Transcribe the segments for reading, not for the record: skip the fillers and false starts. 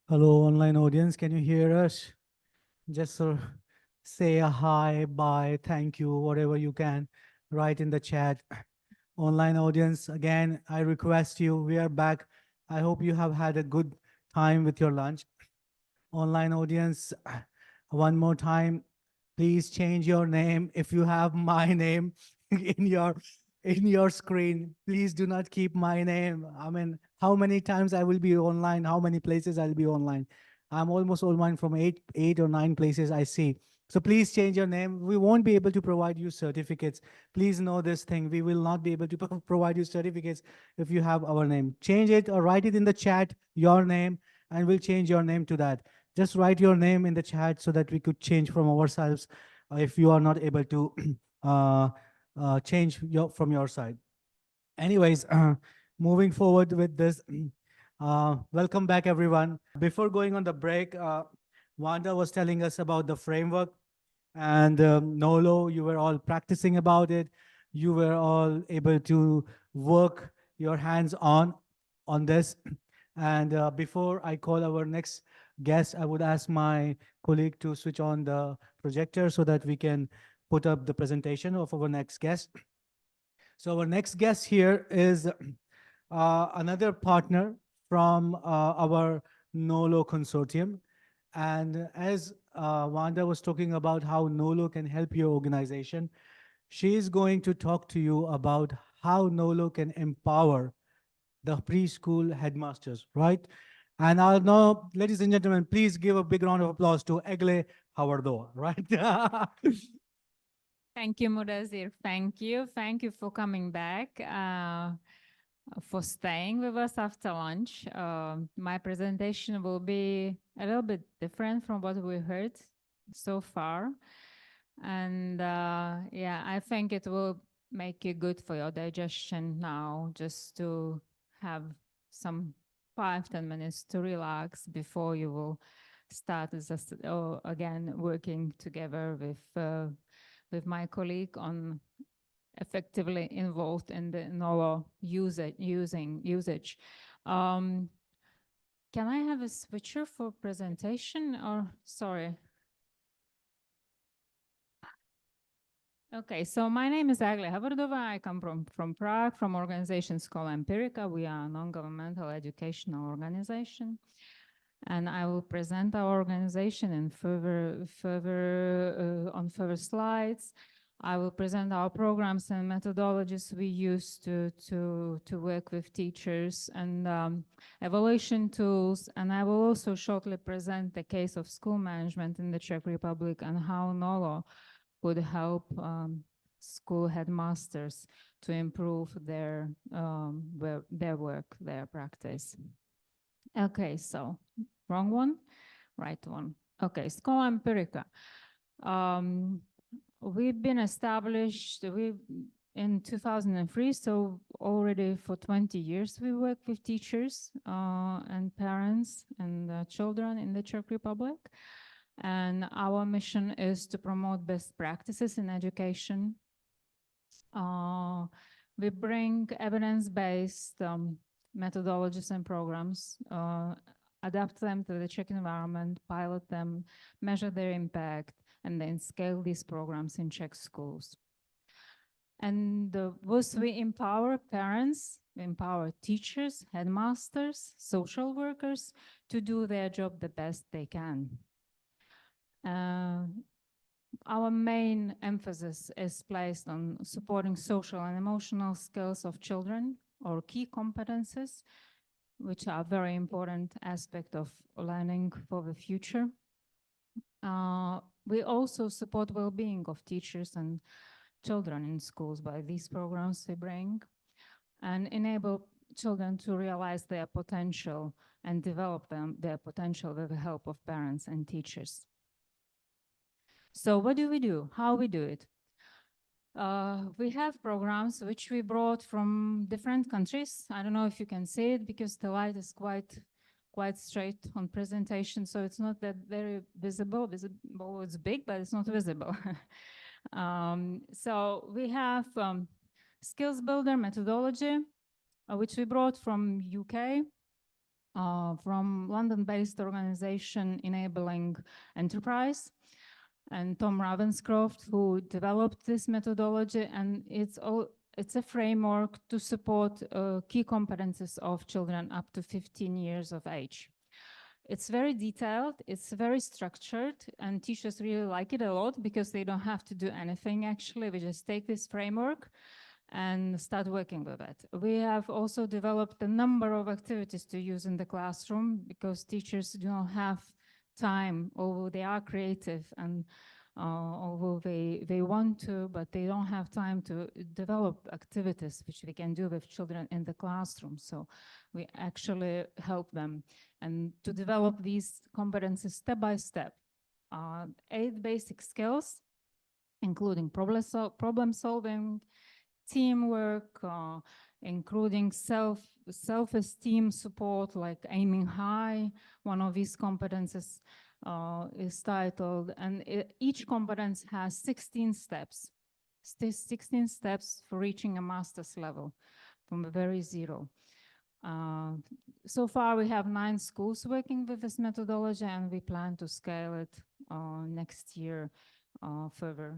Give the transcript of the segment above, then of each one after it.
Hello, online audience. Can you hear us? Just say a hi, bye, thank you, whatever you can, write in the chat. Online audience, again, I request you, we are back. I hope you have had a good time with your lunch. Online audience, one more time, please change your name. If you have my name in your screen, please do not keep my name. I mean, how many times I will be online, how many places I'll be online. I'm almost online from eight or nine places I see. So please change your name. We won't be able to provide you certificates. Please know this thing. We will not be able to provide you certificates if you have our name. Change it or write it in the chat, your name, and we'll change your name to that. Just write your name in the chat so that we could change from ourselves if you are not able to uh, change from your side. Anyways, moving forward with this, welcome back, everyone. Before going on the break, Wanda was telling us about the framework and KNOWLO. You were all practicing about it. You were all able to work your hands on this. And before I call our next guest, I would ask my colleague to switch on the projector so that we can put up the presentation of our next guest. So our next guest here is another partner from our KNOWLO consortium. And as Wanda was talking about how KNOWLO can help your organization, she is going to talk to you about how KNOWLO can empower the preschool headmasters, right? And I'll know, ladies and gentlemen, please give a big round of applause to Egle Hawardo, right? Thank you, Mudazir. Thank you. Thank you for coming back, for staying with us after lunch. My presentation will be a little bit different from what we heard so far. And yeah, I think it will make you good for your digestion now, just to have some 5-10 minutes to relax before you will start again working together with my colleague on effectively involved in the KNOWLO usage. Can I have a switcher for presentation or sorry? Okay, so my name is Aglia Havardova. I come from Prague, from organization Schola Empirica. We are a non-governmental educational organization. And I will present our organization in on further slides. I will present our programs and methodologies we use to work with teachers and evaluation tools. And I will also shortly present the case of school management in the Czech Republic and how KNOWLO would help school headmasters to improve their work, their practice. Okay, so wrong one, right one. Okay, Schola Empirica. We've been established in 2003, so already for 20 years we work with teachers and parents and children in the Czech Republic. And our mission is to promote best practices in education. We bring evidence-based methodologies and programs, adapt them to the Czech environment, pilot them, measure their impact, and then scale these programs in Czech schools. And thus we empower parents, we empower teachers, headmasters, social workers to do their job the best they can. Our main emphasis is placed on supporting social and emotional skills of children, or key competences, which are a very important aspect of learning for the future. We also support well-being of teachers and children in schools by these programs we bring, and enable children to realize their potential and develop their potential with the help of parents and teachers. So what do we do? How we do it? We have programs which we brought from different countries. I don't know if you can see it because the light is quite straight on presentation, so it's not that very visible. It's big, but it's not visible. So we have skills builder methodology, which we brought from UK. from London-based organization Enabling Enterprise, and Tom Ravenscroft, who developed this methodology, and it's a framework to support key competences of children up to 15 years of age. It's very detailed, it's very structured, and teachers really like it a lot because they don't have to do anything actually. We just take this framework and start working with it. We have also developed a number of activities to use in the classroom because teachers do not have time, although they are creative and although they want to, but they don't have time to develop activities which we can do with children in the classroom. So we actually help them and to develop these competencies step by step. 8 basic skills, including problem solving, teamwork, including self-esteem support, like aiming high. One of these competences is titled, and each competence has 16 steps. 16 steps for reaching a master's level from a very zero. So far, we have 9 schools working with this methodology, and we plan to scale it next year further,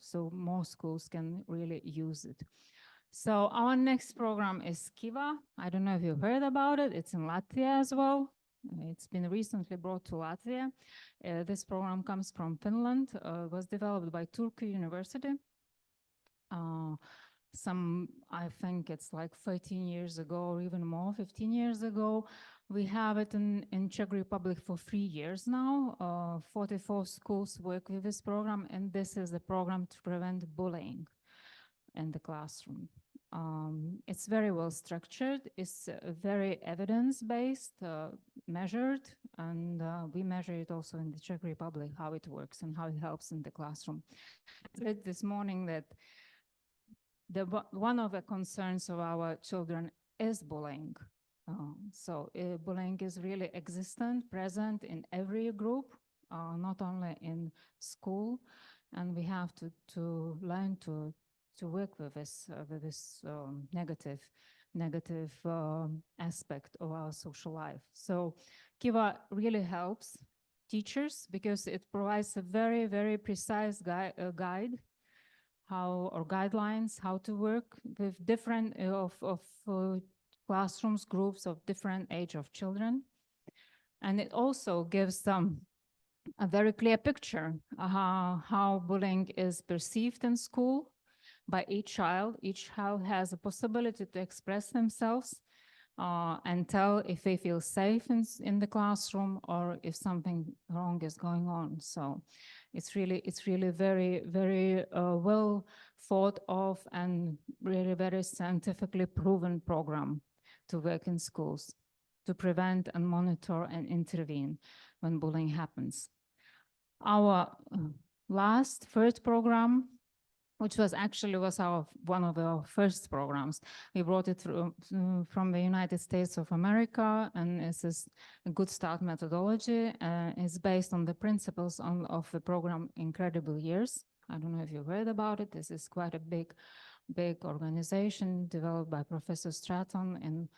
so more schools can really use it. So our next program is Kiva. I don't know if you've heard about it. It's in Latvia as well. It's been recently brought to Latvia. This program comes from Finland, was developed by Turku University. I think it's like 13 years ago or even more, 15 years ago. We have it in Czech Republic for 3 years now. 44 schools work with this program, and this is a program to prevent bullying in the classroom. It's very well structured. It's very evidence-based, measured, and we measure it also in the Czech Republic, how it works and how it helps in the classroom. I read this morning that one of the concerns of our children is bullying. Bullying is really existent, present in every group, not only in school, and we have to learn to work with this negative aspect of our social life. So Kiva really helps teachers because it provides a very, very precise guide or guidelines how to work with different classrooms, groups of different age of children. And it also gives them a very clear picture how bullying is perceived in school by each child. Each child has a possibility to express themselves and tell if they feel safe in the classroom or if something wrong is going on. So it's really very, very well thought of and really very scientifically proven program to work in schools to prevent and monitor and intervene when bullying happens. Our third program, which was one of our first programs. We brought it through from the United States of America, and this is a good start methodology. It's based on the principles of the program Incredible Years. I don't know if you've heard about it. This is quite a big organization developed by Professor Stratton in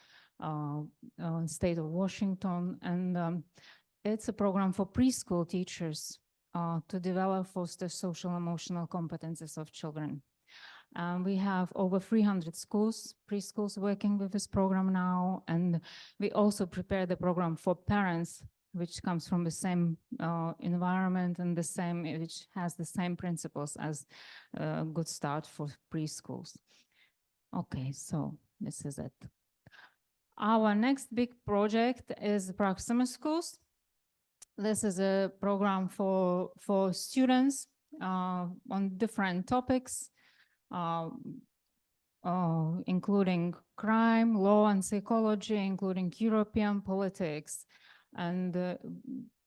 state of Washington. And it's a program for preschool teachers to develop, foster social emotional competences of children. We have over 300 preschools working with this program now. And we also prepare the program for parents, which comes from the same environment and which has the same principles as a good start for preschools. Okay, so this is it. Our next big project is Proxima Schools. This is a program for students on different topics, including crime, law, and psychology, including European politics. And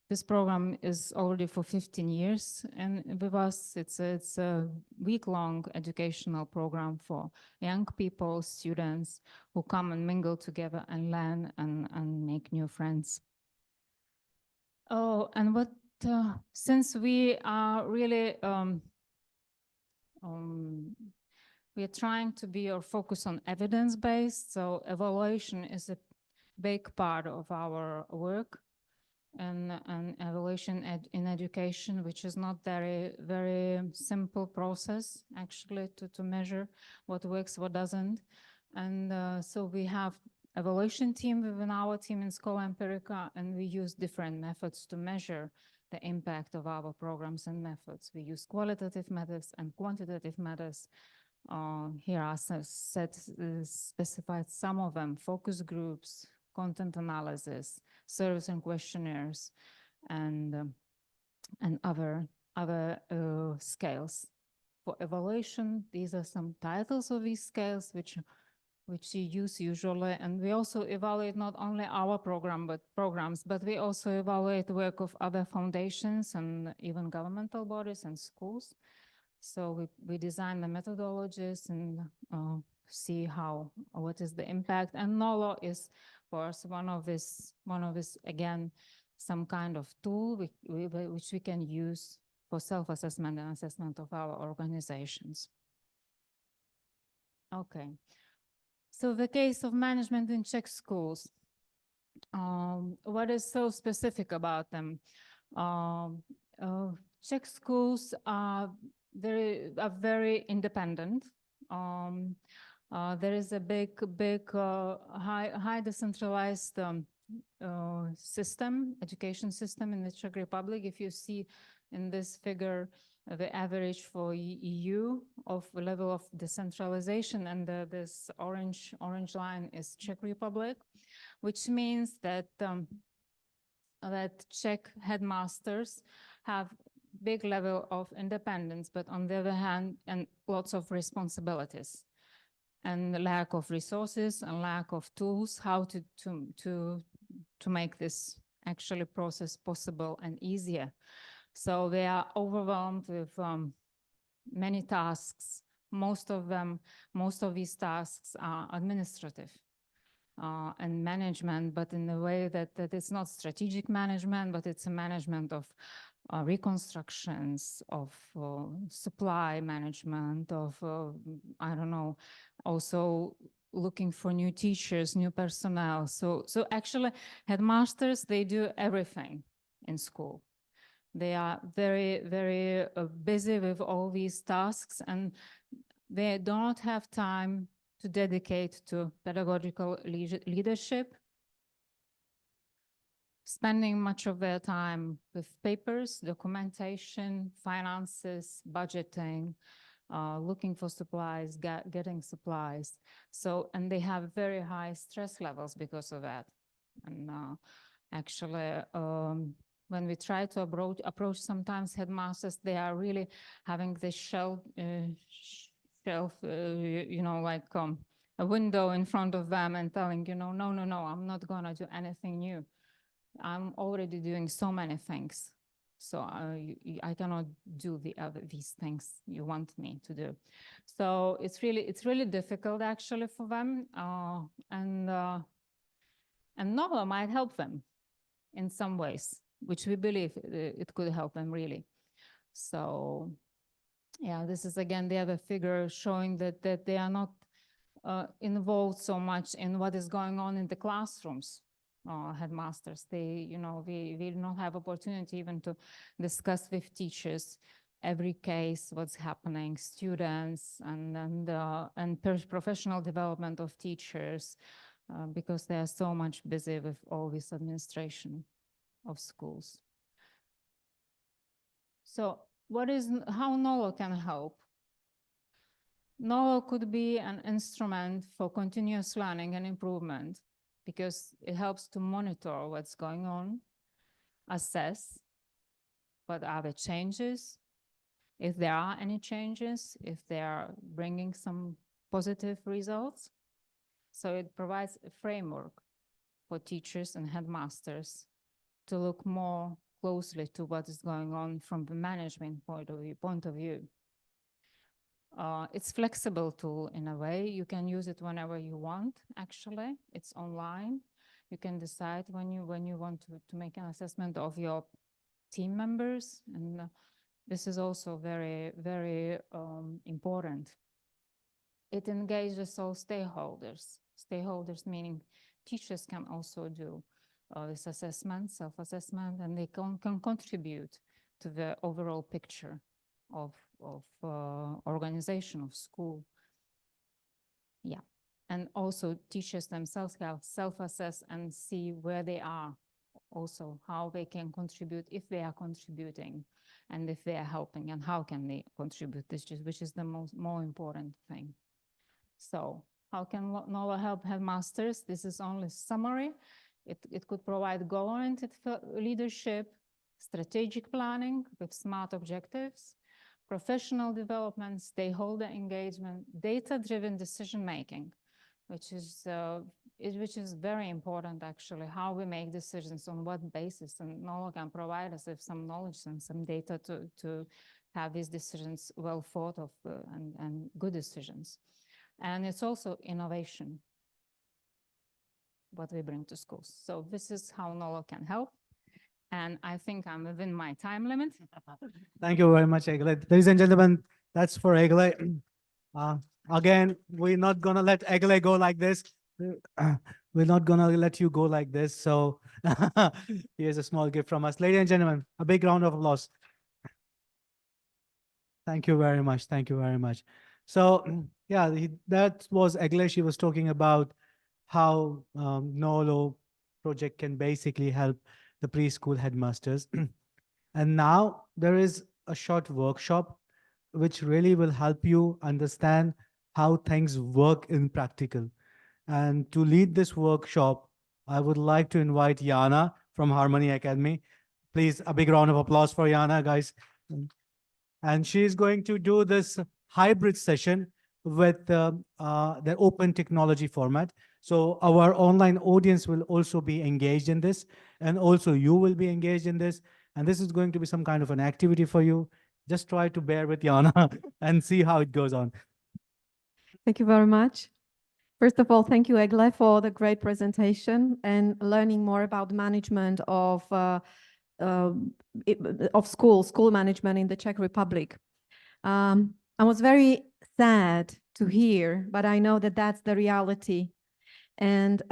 this program is already for 15 years. And with us, it's a week-long educational program for young people, students who come and mingle together and learn and make new friends. Oh, and since we are really, we are trying to be or focus on evidence-based, so evaluation is big part of our work and evaluation in education, which is not very simple process actually to measure what works, what doesn't. And so we have evaluation team within our team in Schola Empirica, and we use different methods to measure the impact of our programs and methods. We use qualitative methods and quantitative methods. Here are specified some of them: focus groups, content analysis, surveys and questionnaires, and other scales. For evaluation, these are some titles of these scales which you use usually, and we also evaluate not only our programs, but we also evaluate the work of other foundations and even governmental bodies and schools. So we design the methodologies and see what is the impact. And KNOWLO is, for us, one of this again, some kind of tool which we can use for self-assessment and assessment of our organizations. Okay. So the case of management in Czech schools. What is so specific about them? Czech schools are very independent. There is a high decentralized education system in the Czech Republic. If you see in this figure, the average for EU of level of decentralization, and this orange line is Czech Republic, which means that Czech headmasters have big level of independence, but on the other hand, and lots of responsibilities, and lack of resources and lack of tools how to make this actually process possible and easier. So they are overwhelmed with many tasks. Most of these tasks are administrative and management, but in a way that it's not strategic management, but it's a management of reconstructions, of supply management, of, I don't know, also looking for new teachers, new personnel. So actually headmasters, they do everything in school. They are very busy with all these tasks, and they don't have time to dedicate to pedagogical leadership, spending much of their time with papers, documentation, finances, budgeting, looking for supplies, getting supplies. So, and they have very high stress levels because of that. And actually, when we try to approach sometimes headmasters, they are really having this shelf, you know, like a window in front of them and telling, you know, no, I'm not gonna do anything new. I'm already doing so many things. So I cannot do these things you want me to do. So it's really difficult actually for them. And KNOWLO might help them in some ways, which we believe it could help them really. So yeah, this is again the other figure showing that they are not involved so much in what is going on in the classrooms. Headmasters, we don't have opportunity even to discuss with teachers every case, what's happening, students, and professional development of teachers, because they are so much busy with all this administration of schools. So how KNOWLO can help? KNOWLO could be an instrument for continuous learning and improvement, because it helps to monitor what's going on, assess what are the changes, if there are any changes, if they are bringing some positive results. So it provides a framework for teachers and headmasters to look more closely to what is going on from the management point of view. It's flexible tool in a way. You can use it whenever you want, actually. It's online. You can decide when you want to make an assessment of your team members. And this is also very important. It engages all stakeholders. Stakeholders meaning teachers can also do this assessment, self-assessment, and they can contribute to the overall picture of organization of school. Yeah, and also teachers themselves can self-assess and see where they are, also how they can contribute, if they are contributing, and if they are helping, and how can they contribute, which is the more important thing. So how can KNOWLO help headmasters? This is only summary. It could provide goal-oriented leadership, strategic planning with SMART objectives, professional development, stakeholder engagement, data-driven decision-making, which is very important, actually, how we make decisions, on what basis, and KNOWLO can provide us with some knowledge and some data to have these decisions well thought of and good decisions. And it's also innovation, what we bring to schools. So this is how KNOWLO can help. And I think I'm within my time limit. Thank you very much, Egle. Ladies and gentlemen, that's for Egle. Again, we're not gonna let Egle go like this. We're not gonna let you go like this. So here's a small gift from us. Ladies and gentlemen, a big round of applause. Thank you very much. Thank you very much. So yeah, that was Egle. She was talking about how KNOWLO project can basically help the preschool headmasters. And now there is a short workshop which really will help you understand how things work in practical. And to lead this workshop, I would like to invite Yana from Harmony Academy. Please, a big round of applause for Yana, guys. And she is going to do this hybrid session with the open technology format. So our online audience will also be engaged in this, and also you will be engaged in this. And this is going to be some kind of an activity for you. Just try to bear with Yana and see how it goes on. Thank you very much. First of all, thank you, Egle, for the great presentation and learning more about management of school management in the Czech Republic. I was very sad to hear, but I know that that's the reality. And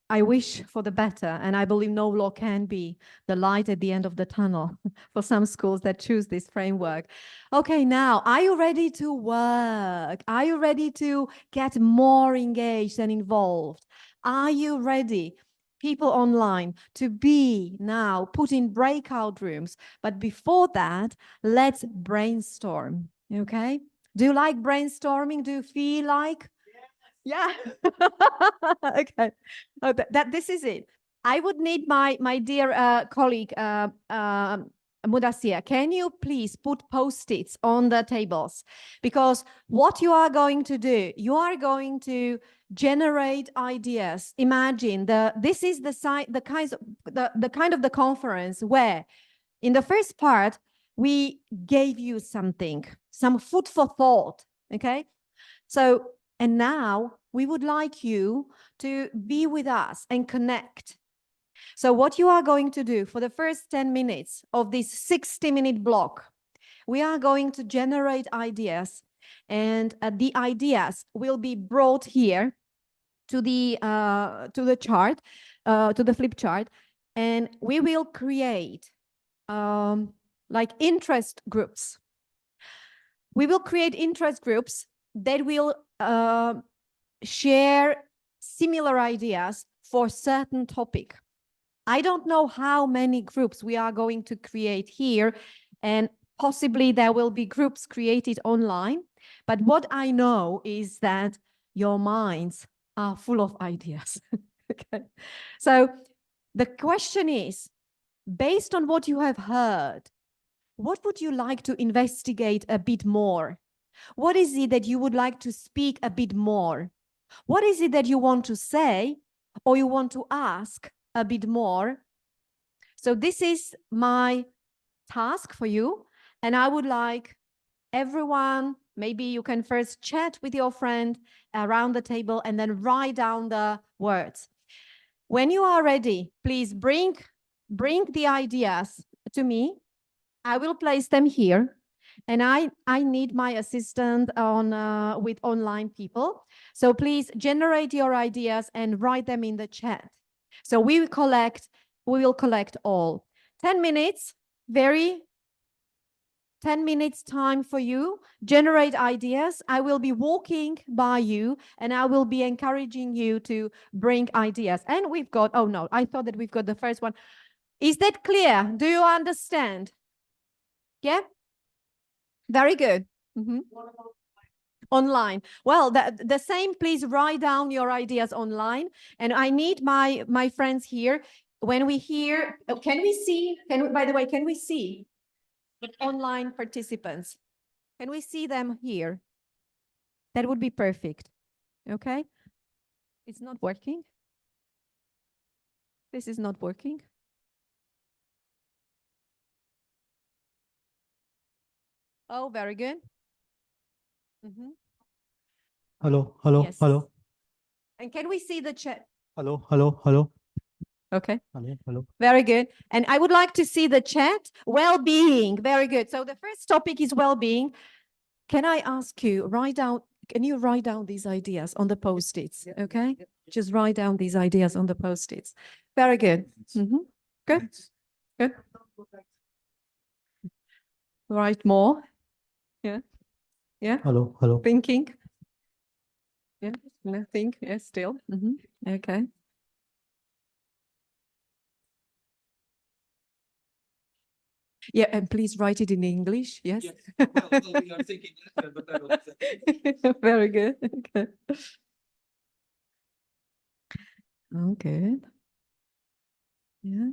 I wish for the better, and I believe KNOWLO can be the light at the end of the tunnel for some schools that choose this framework. Okay, now, are you ready to work? Are you ready to get more engaged and involved? Are you ready, people online, to be now put in breakout rooms? But before that, let's brainstorm, okay? Do you like brainstorming? Do you feel like? Yeah. Okay. Oh, this is it. I would need my dear colleague Mudassir. Can you please put post-its on the tables? Because what you are going to do, you are going to generate ideas. Imagine this is the kind of the conference where in the first part we gave you something, some food for thought. Okay. So, and now we would like you to be with us and connect. So what you are going to do for the first 10 minutes of this 60-minute block, we are going to generate ideas, and the ideas will be brought here to the chart, to the flip chart, and we will create like interest groups. We will create interest groups that will share similar ideas for certain topic. I don't know how many groups we are going to create here, and possibly there will be groups created online. But what I know is that your minds are full of ideas. Okay. So the question is, based on what you have heard, what would you like to investigate a bit more? What is it that you would like to speak a bit more? What is it that you want to say or you want to ask a bit more? So this is my task for you. And I would like everyone, maybe you can first chat with your friend around the table and then write down the words. When you are ready, please bring the ideas to me. I will place them here. And I need my assistant on with online people. So please generate your ideas and write them in the chat. So we will collect all. 10 minutes, 10 minutes time for you, generate ideas. I will be walking by you and I will be encouraging you to bring ideas. And we've got, oh no, I thought that we've got the first one. Is that clear? Do you understand? Yeah? Very good. Online. Well, the same, please write down your ideas online. And I need my friends here. When we hear, can we see, by the way, can we see online participants? Can we see them here? That would be perfect. Okay. It's not working. This is not working. Oh, very good. Hello, hello, Yes. hello, And can we see the chat? hello, hello, hello, Okay. hello, hello. Very good. And I would like to see the chat. Well-being. Very good. So the first topic is well-being. Can I ask you, can you write down these ideas on the Post-its? Okay. Just write down these ideas on the Post-its. Very good. Good. Good. Write more. Yeah. Yeah. Hello, hello. Thinking. Yeah. Nothing. Yeah. Still. Okay. Yeah, and please write it in English. Yes. Well, we are thinking that, but I will. Very good. Okay. Oh, good. Yeah.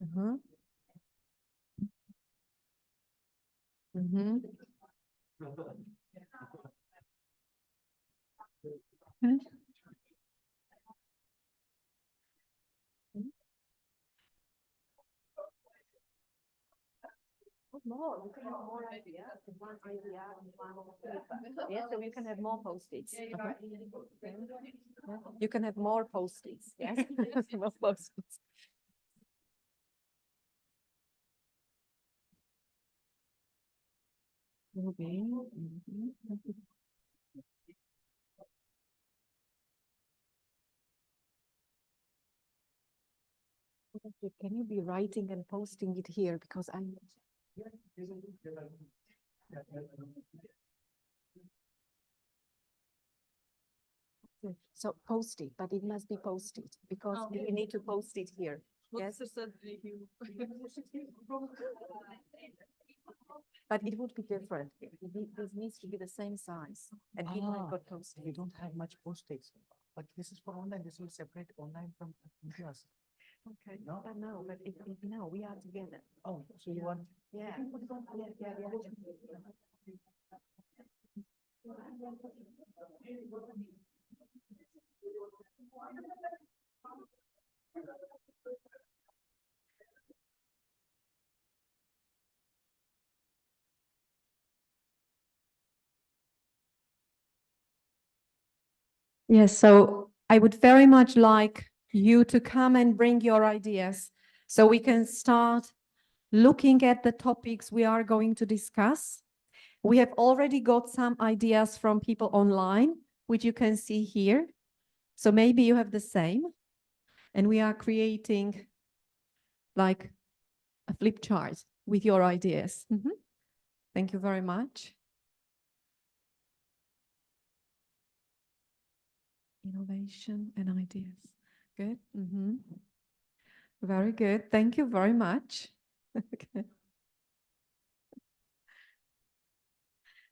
Okay. More. You can have more ideas. One idea and one. Yes, so you can have more Post-its. You can have more Post-its. Yes, more Post-its. Okay. Can you be writing and posting it here because I'm. So post it, but it must be posted because we need to post it here. Yes. But it would be different. This needs to be the same size. And it might got posted. We don't have much Post-its, but this is for online. This will separate online from class. Okay. No? No, but no, we are together. Oh, so you want? Yeah. Yes, so I would very much like you to come and bring your ideas so we can start looking at the topics we are going to discuss. We have already got some ideas from people online, which you can see here. So maybe you have the same. And we are creating like a flip chart with your ideas. Thank you very much. Innovation and ideas. Good. Very good. Thank you very much. Okay.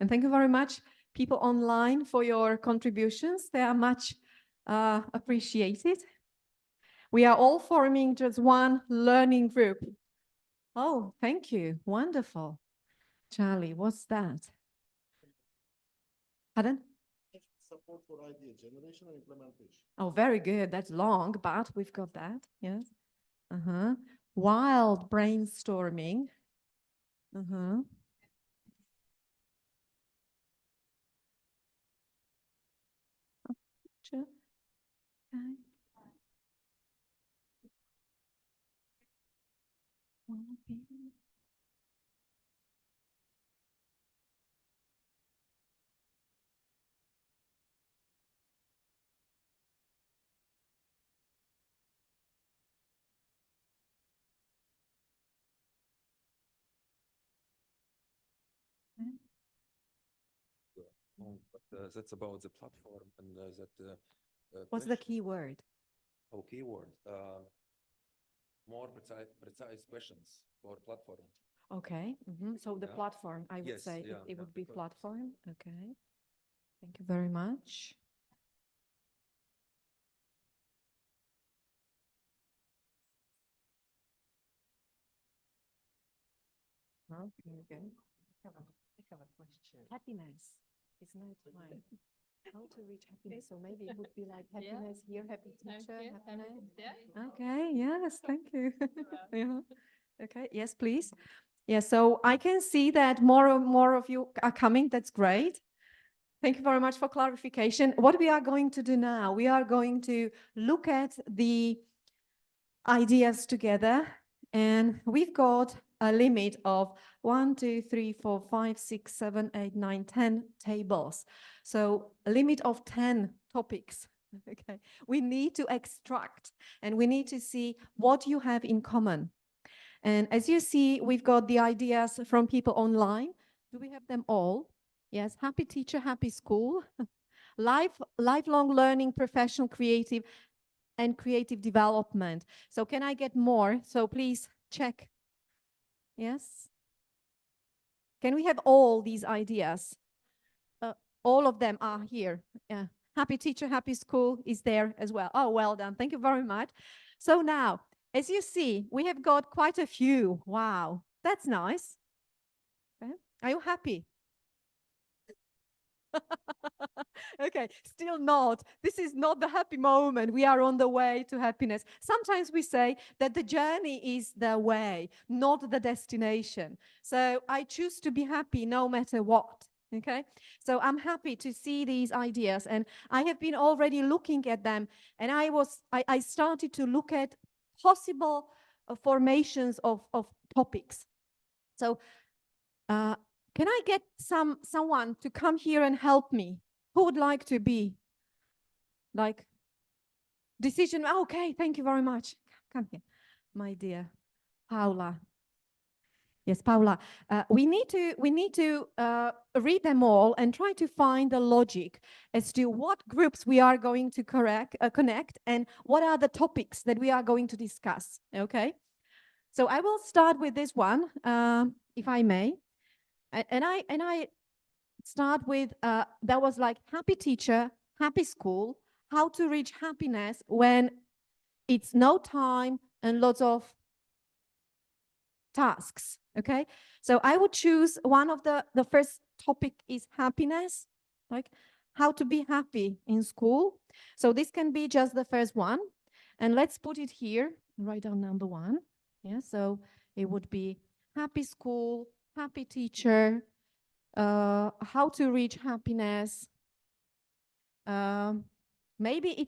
And thank you very much, people online, for your contributions. They are much appreciated. We are all forming just one learning group. Oh, thank you. Wonderful. Charlie, what's that? Pardon? Support for idea generation and implementation. Oh, very good. That's long, but we've got that. Yes. Wild brainstorming. Sure. Okay. Oh, but that's about the platform and What's the key word? keyword. More precise questions for platform. Okay. So the Yeah. platform, I would Yes, say yeah, it yeah, would be correct. platform. Okay. Thank you very much. Okay. I have a question. Happiness is not mine. How to reach happiness? So maybe it would be like happiness here, happy teacher, happiness. Okay, yes, thank you. Yeah. Okay, yes, please. Yeah, so I can see that more and more of you are coming. That's great. Thank you very much for clarification. What we are going to do now, we are going to look at the ideas together, and we've got a limit of 1, 2, 3, 4, 5, 6, 7, 8, 9, 10 tables. So a limit of 10 topics. Okay, we need to extract and we need to see what you have in common. And as you see, we've got the ideas from people online. Do we have them all? Yes, happy teacher, happy school. Lifelong learning, professional, creative, and creative development. So can I get more? So please check. Yes. Can we have all these ideas? All of them are here. Yeah. Happy teacher, happy school is there as well. Oh, well done. Thank you very much. So now, as you see, we have got quite a few. Wow, that's nice. Okay. Are you happy? Okay, still not. This is not the happy moment. We are on the way to happiness. Sometimes we say that the journey is the way, not the destination. So I choose to be happy no matter what. Okay, so I'm happy to see these ideas, and I have been already looking at them, and I started to look at possible formations of topics. So can I get someone to come here and help me? Who would like to be like decision? Okay, thank you very much. Come here, my dear Paula. Yes, Paula. We need to read them all and try to find the logic as to what groups we are going to connect and what are the topics that we are going to discuss. Okay, so I will start with this one, if I may, and I start with that was like happy teacher, happy school, how to reach happiness when it's no time and lots of tasks. Okay, so I would choose one of the first topic is happiness, like how to be happy in school. So this can be just the first one, and let's put it here, write down number 1. Yeah, so it would be happy school, happy teacher, how to reach happiness. Maybe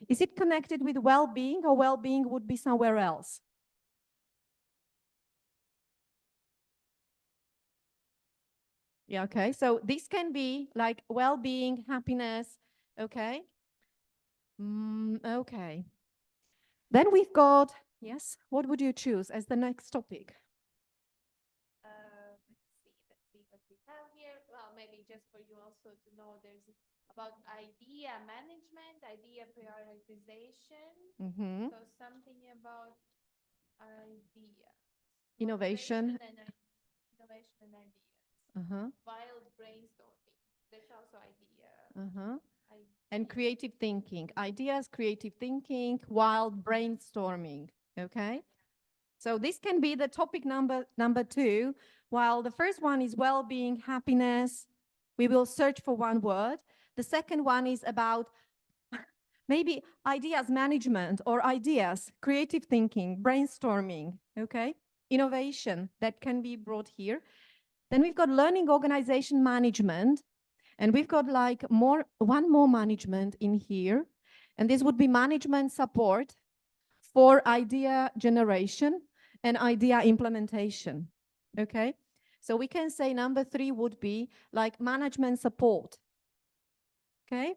is it connected with well-being, or well-being would be somewhere else? Yeah, okay. So this can be like well-being, happiness. Okay. Okay. Then we've got, yes, what would you choose as the next topic? Let's see what we have here. Well, maybe just for you also to know, there's about idea management, idea prioritization. So something about idea. Innovation. Innovation and ideas. While brainstorming. That's also idea. And creative thinking. Ideas, creative thinking, while brainstorming. Okay. So this can be the topic number 2. While the first one is well-being, happiness, we will search for one word. The second one is about maybe ideas management or ideas, creative thinking, brainstorming, okay? Innovation, that can be brought here. Then we've got learning organization management, and we've got like one more management in here, and this would be management support for idea generation and idea implementation. Okay, so we can say number 3 would be like management support. Okay,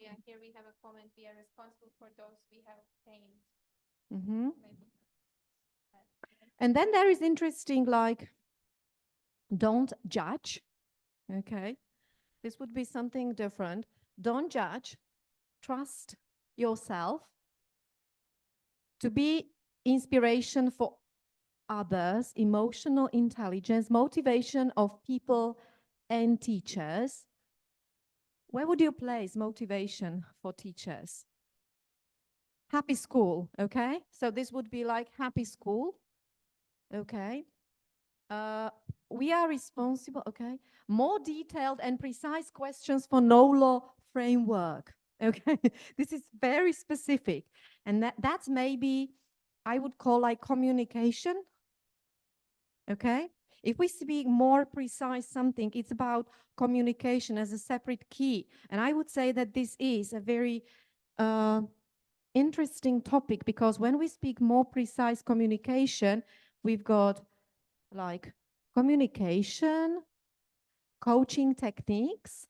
Yeah, here we have a comment. We are responsible for those we have obtained. Maybe. and then there is interesting like don't judge. Okay, this would be something different. Don't judge, trust yourself, to be inspiration for others, emotional intelligence, motivation of people and teachers. Where would you place motivation for teachers? Happy school, okay? So this would be like happy school, okay? We are responsible, okay? More detailed and precise questions for KNOWLO framework, okay? This is very specific. And that's maybe, I would call like communication, okay? If we speak more precise something, it's about communication as a separate key. And I would say that this is a very interesting topic, because when we speak more precise communication, we've got like communication, coaching techniques,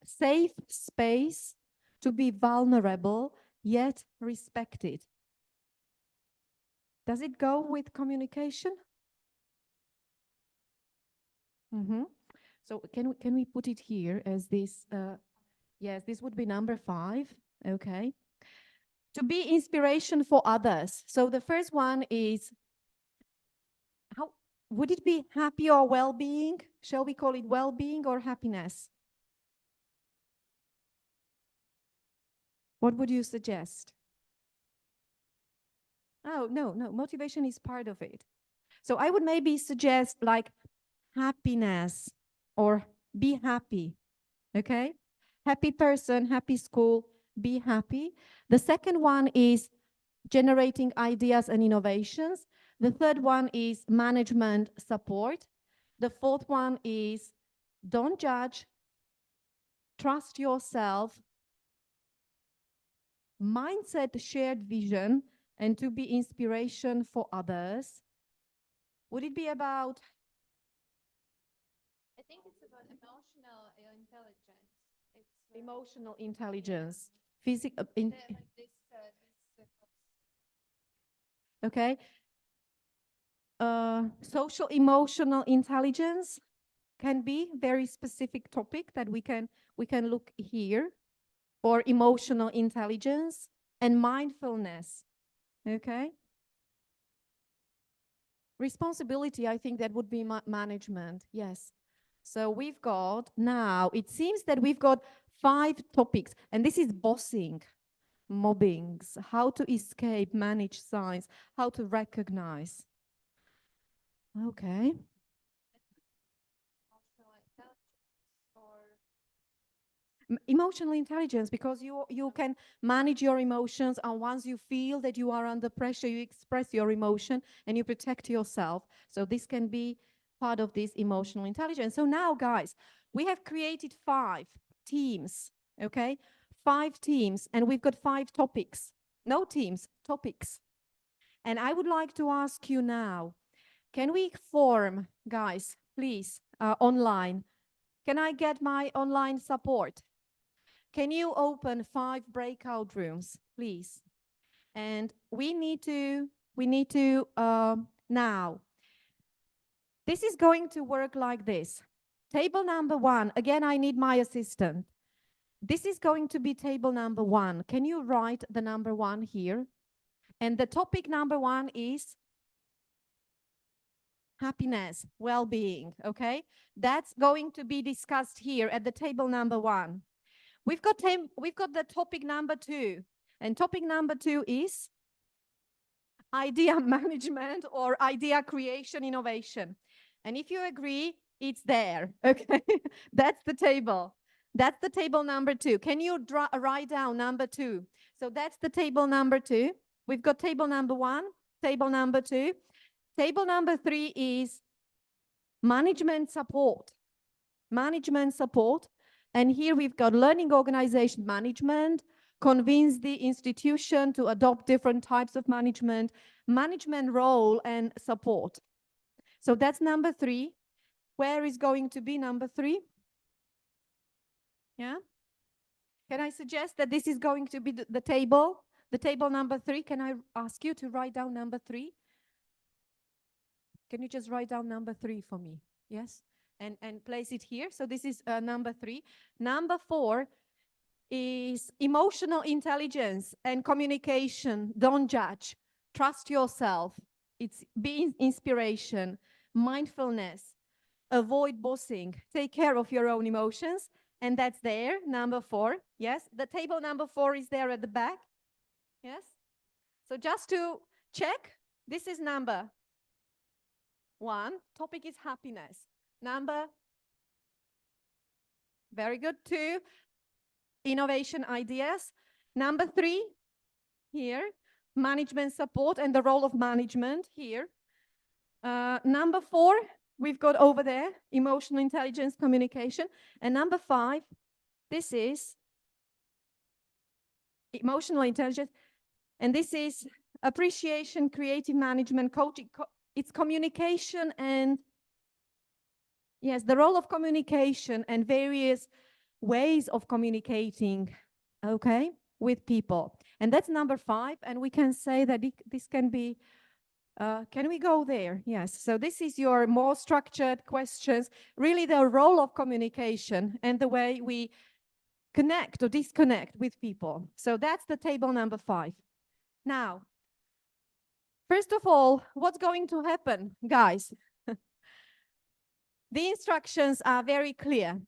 safe space to be vulnerable yet respected. Does it go with communication? So can we put it here as this? Yes, this would be number 5. Okay. To be inspiration for others. So the first one is, how would it be happy or well-being? Shall we call it well-being or happiness? What would you suggest? Oh, no, motivation is part of it. So I would maybe suggest like happiness or be happy, okay? Happy person, happy school, be happy. The second one is generating ideas and innovations. The third one is management support. The fourth one is don't judge, trust yourself, mindset, shared vision, and to be inspiration for others. Would it be about? I think it's about emotional intelligence. It's Emotional intelligence, physical. Okay. Social emotional intelligence can be very specific topic that we can look here, or emotional intelligence and mindfulness. Okay. Responsibility, I think that would be management. Yes. So we've got now, it seems that we've got 5 topics, and this is bossing, mobbings, how to escape, manage signs, how to recognize. Okay. Emotional intelligence, because you can manage your emotions, and once you feel that you are under pressure, you express your emotion and you protect yourself. So this can be part of this emotional intelligence. So now, guys, we have created 5 teams, okay? 5 teams, and we've got 5 topics. No teams, topics. And I would like to ask you now, can we form, guys, please, online? Can I get my online support? Can you open 5 breakout rooms, please? And we need to now. This is going to work like this. Table number 1, again, I need my assistant. This is going to be table number 1. Can you write the number 1 here? And the topic number 1 is happiness, well-being, okay? That's going to be discussed here at the table number 1. We've got the topic number 2, and topic number 2 is idea management or idea creation innovation. And if you agree, it's there, okay? That's the table. That's the table number 2. Can you write down number 2? So that's the table number 2. We've got table number 1, table number 2. Table number 3 is management support. Management support. And here we've got learning organization management, convince the institution to adopt different types of management role and support. So that's number 3. Where is going to be number 3? Yeah? Can I suggest that this is going to be the table? The table number 3. Can I ask you to write down number 3? Can you just write down number 3 for me? Yes? And place it here. So this is number 3. Number 4 is emotional intelligence and communication. Don't judge. Trust yourself. It's be inspiration, mindfulness, avoid bossing, take care of your own emotions. And that's there, number 4. Yes, the table number 4 is there at the back. Yes. So just to check, this is number 1. Topic is happiness. Number, very good, 2, innovation ideas. Number 3, here, management support and the role of management here. Number 4, we've got over there, emotional intelligence, communication. And number 5, this is emotional intelligence. And this is appreciation, creative management, coaching. It's communication and, yes, the role of communication and various ways of communicating, okay, with people. And that's number 5. And we can say that this can be, can we go there? Yes. So this is your more structured questions, really the role of communication and the way we connect or disconnect with people. So that's the table number 5. Now, first of all, what's going to happen, guys? The instructions are very clear.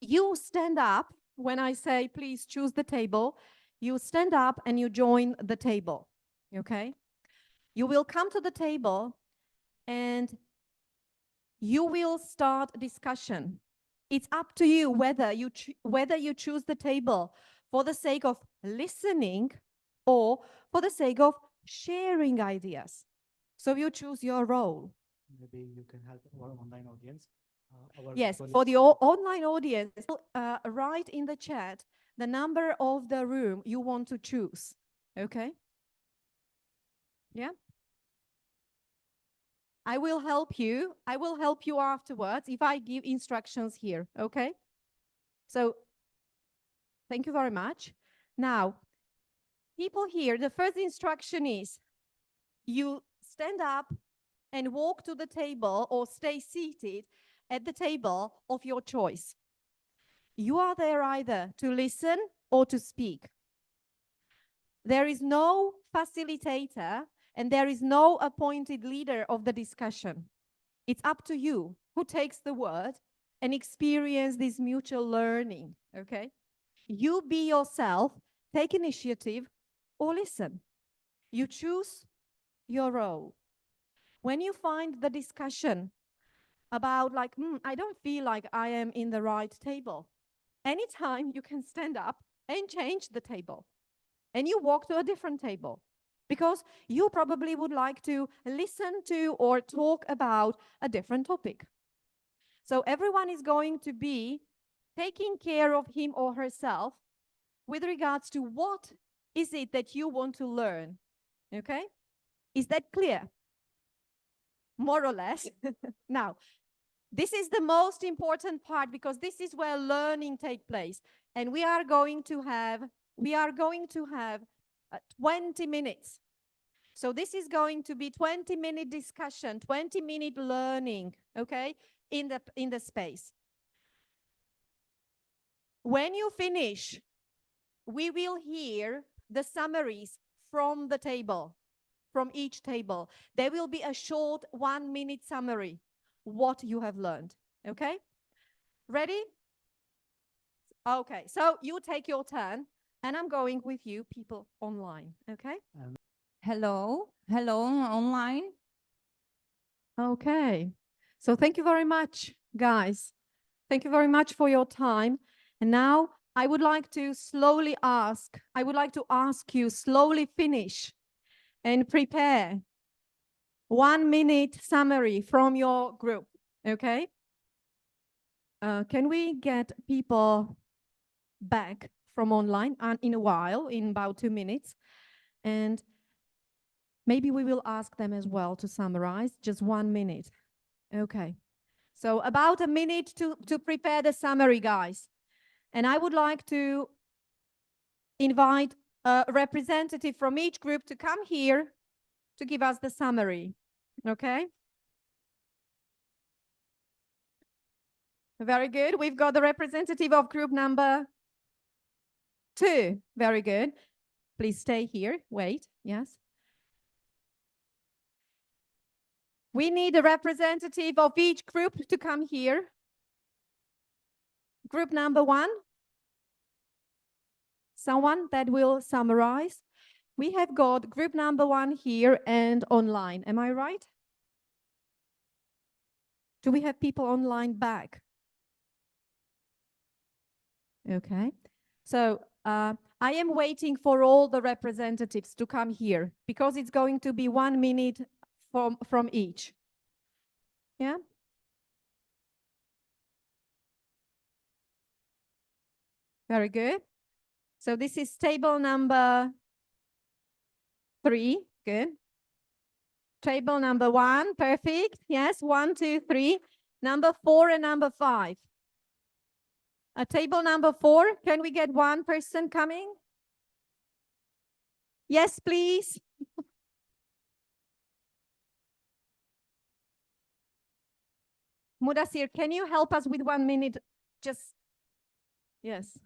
You stand up when I say, please choose the table. You stand up and you join the table, okay? You will come to the table and you will start discussion. It's up to you whether you choose the table for the sake of listening or for the sake of sharing ideas. So you choose your role. Maybe you can help our online audience. Yes, for the online audience, write in the chat the number of the room you want to choose, okay? Yeah? I will help you. I will help you afterwards if I give instructions here, okay? So, thank you very much. Now, people here, the first instruction is you stand up and walk to the table or stay seated at the table of your choice. You are there either to listen or to speak. There is no facilitator and there is no appointed leader of the discussion. It's up to you who takes the word and experience this mutual learning, okay? You be yourself, take initiative or listen. You choose your role. When you find the discussion about like, I don't feel like I am in the right table, anytime you can stand up and change the table and you walk to a different table because you probably would like to listen to or talk about a different topic. So everyone is going to be taking care of him or herself with regards to what is it that you want to learn, okay? Is that clear? More or less. Now, this is the most important part because this is where learning takes place. And we are going to have 20 minutes. So this is going to be 20-minute discussion, 20-minute learning, okay, in the space. When you finish, we will hear the summaries from the table, from each table. There will be a short 1-minute summary, what you have learned, okay? Ready? Okay, so you take your turn, and I'm going with you, people online, okay? Hello, hello online. Okay, so thank you very much, guys. Thank you very much for your time. And now I would like to ask you slowly finish and prepare 1-minute summary from your group, okay? Can we get people back from online and in a while, in about 2 minutes. And maybe we will ask them as well to summarize, just 1 minute. Okay. So about a minute to prepare the summary, guys. And I would like to invite a representative from each group to come here to give us the summary. Okay? Very good. We've got the representative of group number 2. Very good. Please stay here. Wait. Yes. We need a representative of each group to come here. Group number 1. Someone that will summarize. We have got group number 1 here and online. Am I right? Do we have people online back? Okay. So I am waiting for all the representatives to come here because it's going to be 1 minute from each. Yeah. Very good. So this is table number 3. Good. Table number 1. Perfect. Yes. 1, 2, 3. Number 4 and number 5. Table number 4. Can we get one person coming? Yes, please. Mudassir, can you help us with 1 minute? Just, yes.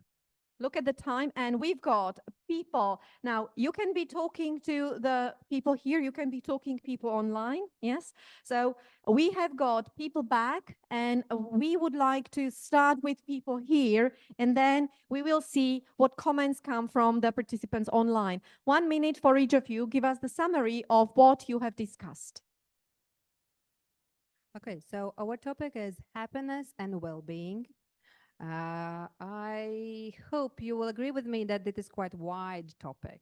Look at the time, and we've got people. Now, you can be talking to the people here. You can be talking to people online, yes? So we have got people back, and we would like to start with people here, and then we will see what comments come from the participants online. 1 minute for each of you. Give us the summary of what you have discussed. Okay, so our topic is happiness and well-being. I hope you will agree with me that it is quite wide topic.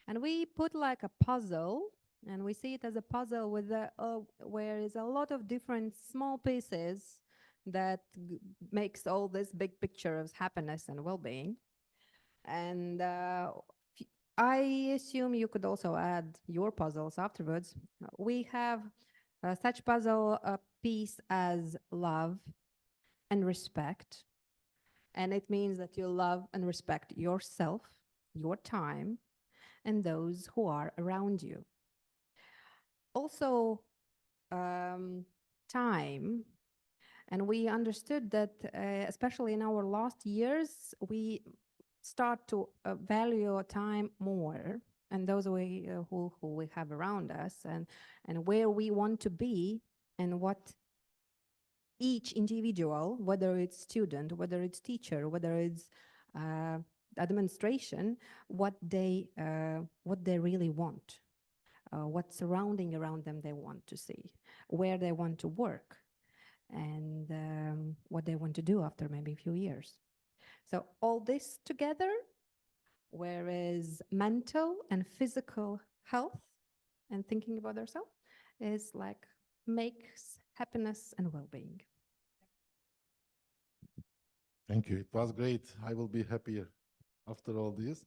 And we put like a puzzle, and we see it as a puzzle with where is a lot of different small pieces that makes all this big picture of happiness and well-being. And I assume you could also add your puzzles afterwards. We have such puzzle piece as love and respect. And it means that you love and respect yourself, your time, and those who are around you. Also, time. And we understood that, especially in our last years, we start to value our time more, and those who we have around us, and where we want to be, and what each individual, whether it's student, whether it's teacher, whether it's administration, what they really want, what surrounding around them they want to see, where they want to work, and what they want to do after maybe a few years. So all this together, whereas mental and physical health and thinking about ourselves is like makes happiness and well-being. Thank you. It was great. I will be happier after all this.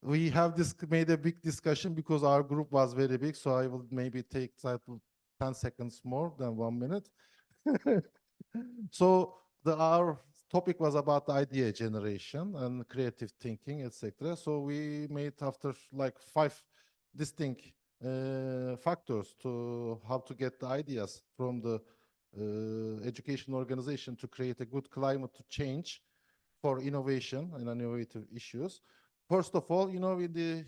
We have made a big discussion because our group was very big, so I will maybe take 10 seconds more than 1 minute. So our topic was about idea generation and creative thinking, etc. So we made after like 5 distinct factors to how to get the ideas from the education organization to create a good climate to change for innovation and innovative issues. First of all, you know, it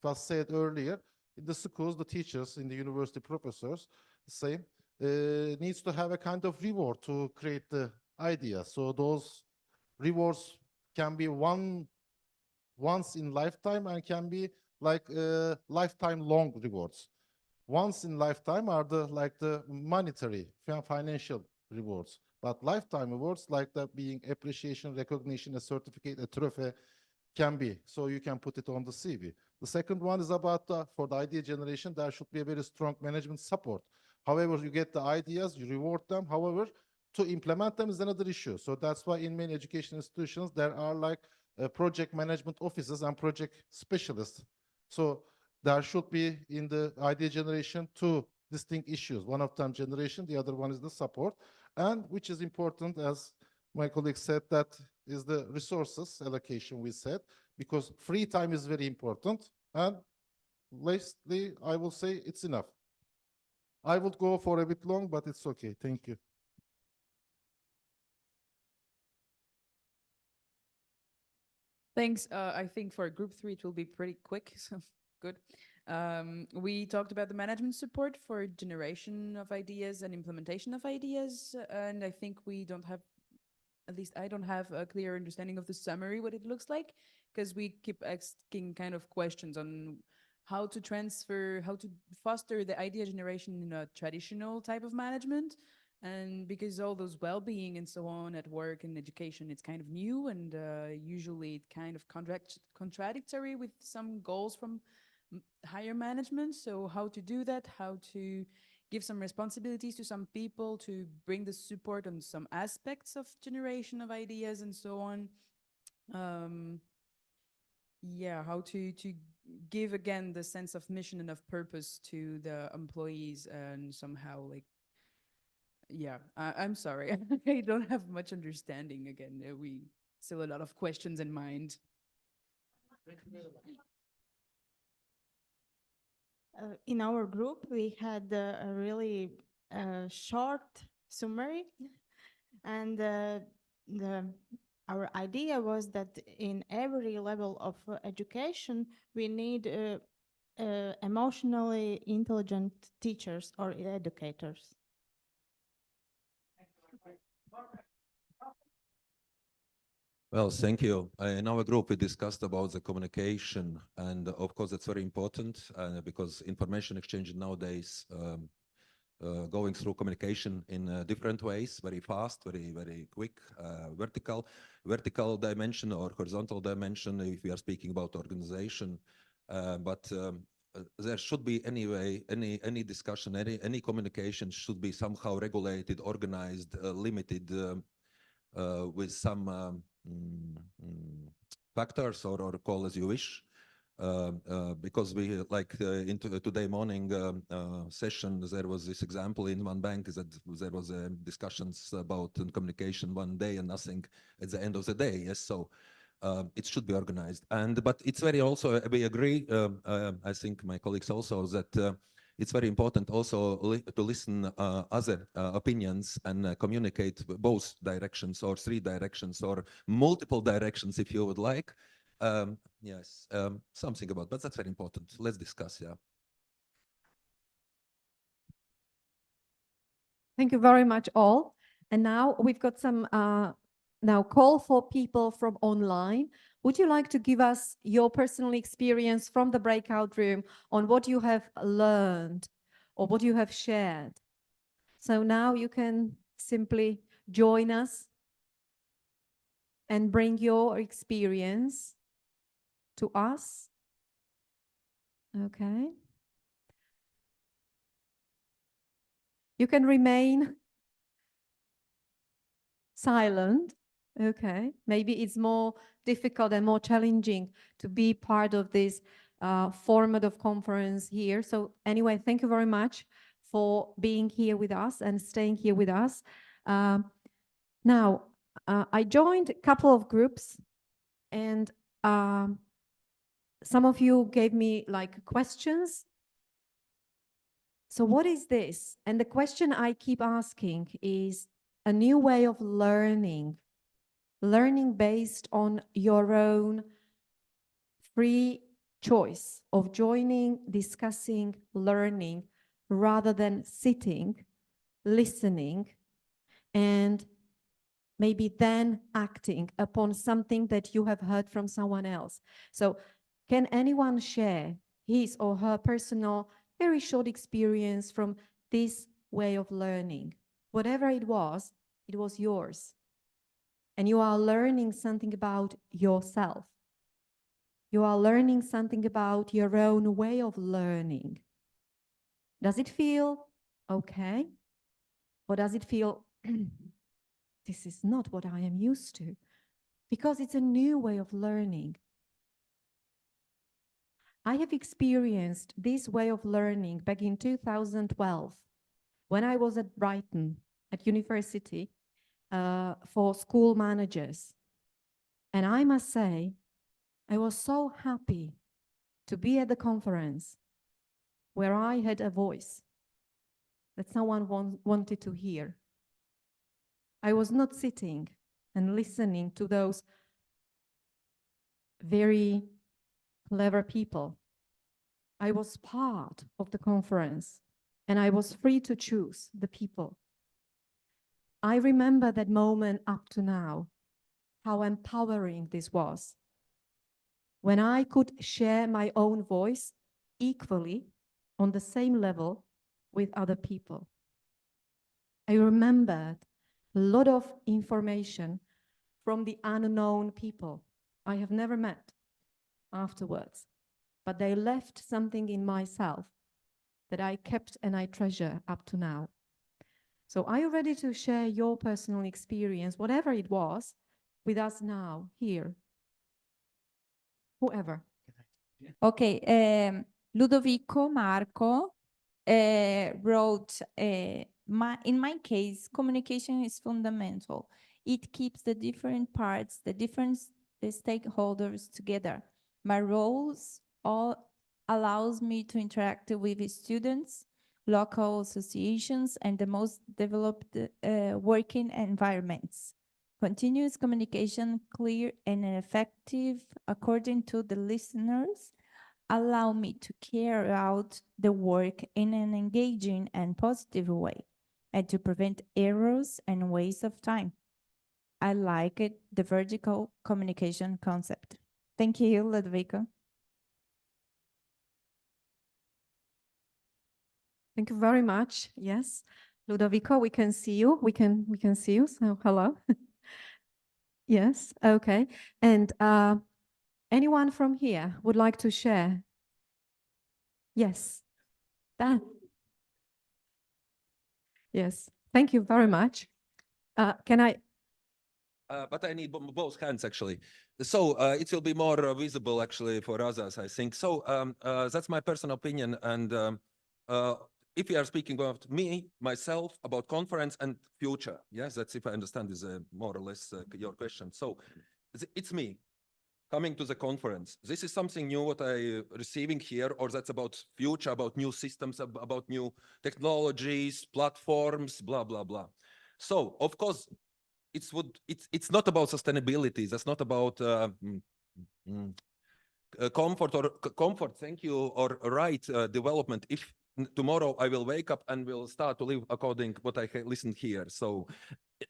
was said earlier, in the schools, the teachers, in the university professors, same, needs to have a kind of reward to create the idea. So those rewards can be once in lifetime and can be like lifetime long rewards. Once in lifetime are the monetary financial rewards, but lifetime awards like that being appreciation, recognition, a certificate, a trophy can be. So you can put it on the CV. The second one is about for the idea generation, there should be a very strong management support. However, you get the ideas, you reward them. However, to implement them is another issue. So that's why in many education institutions, there are like project management offices and project specialists. So there should be in the idea generation two distinct issues. One of them generation, the other one is the support. And which is important, as my colleague said, that is the resources allocation we said, because free time is very important. And lastly, I will say it's enough. I would go for a bit long, but it's okay. Thank you. Thanks. I think for group 3, it will be pretty quick, so good. We talked about the management support for generation of ideas and implementation of ideas, and I think we don't have, at least I don't have a clear understanding of the summary, what it looks like, because we keep asking kind of questions on how to transfer, how to foster the idea generation in a traditional type of management. And because all those well-being and so on at work and education, it's kind of new, and usually it kind of contradictory with some goals from higher management. So how to do that, how to give some responsibilities to some people to bring the support on some aspects of generation of ideas and so on. Yeah, how to give again the sense of mission and of purpose to the employees, and somehow like, yeah, I'm sorry. I don't have much understanding. Again, we still a lot of questions in mind. In our group, we had a really short summary, and our idea was that in every level of education, we need emotionally intelligent teachers or educators. Well, thank you. In our group, we discussed about the communication, and of course, it's very important because information exchange nowadays going through communication in different ways, very fast, very quick, vertical dimension or horizontal dimension if we are speaking about organization. But there should be anyway, any discussion, any communication should be somehow regulated, organized, limited with some factors or call as you wish. Because we into today morning session, there was this example in one bank that there was discussions about communication one day and nothing at the end of the day. Yes, so it should be organized. But it's very also, we agree, I think my colleagues also, that it's very important also to listen other opinions and communicate both directions or three directions or multiple directions if you would like. Yes, something about, but that's very important. Let's discuss, yeah. Thank you very much all. And now we've got some now call for people from online. Would you like to give us your personal experience from the breakout room on what you have learned or what you have shared? So now you can simply join us and bring your experience to us. Okay. You can remain silent. Okay. Maybe it's more difficult and more challenging to be part of this format of conference here. So anyway, thank you very much for being here with us and staying here with us. Now, I joined a couple of groups, and some of you gave me like questions. So what is this? And the question I keep asking is a new way of learning based on your own free choice of joining, discussing, learning, rather than sitting, listening, and maybe then acting upon something that you have heard from someone else. So can anyone share his or her personal, very short experience from this way of learning? Whatever it was yours. And you are learning something about yourself. You are learning something about your own way of learning. Does it feel okay? Or does it feel this is not what I am used to, because it's a new way of learning. I have experienced this way of learning back in 2012 when I was at Brighton at university for school managers. And I must say, I was so happy to be at the conference where I had a voice that someone wanted to hear. I was not sitting and listening to those very clever people. I was part of the conference and I was free to choose the people. I remember that moment up to now, how empowering this was. When I could share my own voice equally on the same level with other people. I remembered a lot of information from the unknown people I have never met afterwards, but they left something in myself that I kept and I treasure up to now. So are you ready to share your personal experience, whatever it was, with us now, here? Whoever. Okay, Ludovico Marco wrote, in my case, communication is fundamental. It keeps the different parts, the different stakeholders together. My roles all allows me to interact with students, local associations, and the most developed working environments. Continuous communication, clear and effective according to the listeners, allow me to carry out the work in an engaging and positive way and to prevent errors and waste of time. I like it, the vertical communication concept. Thank you, Ludovico. Thank you very much. Yes, Ludovico, we can see you. We can see you. So hello. Yes. Okay. And anyone from here would like to share? Yes. Dan. Yes. Thank you very much. Can I? But I need both hands actually. So it will be more visible actually for others, I think. So that's my personal opinion. And if we are speaking about me, myself, about conference and future, yes, that's if I understand is more or less your question. So it's me coming to the conference. This is something new what I receiving here, or that's about future, about new systems, about new technologies, platforms, blah, blah, blah. So of course, it's not about sustainability. That's not about comfort. Thank you, or right development. If tomorrow I will wake up and will start to live according what I listened here. So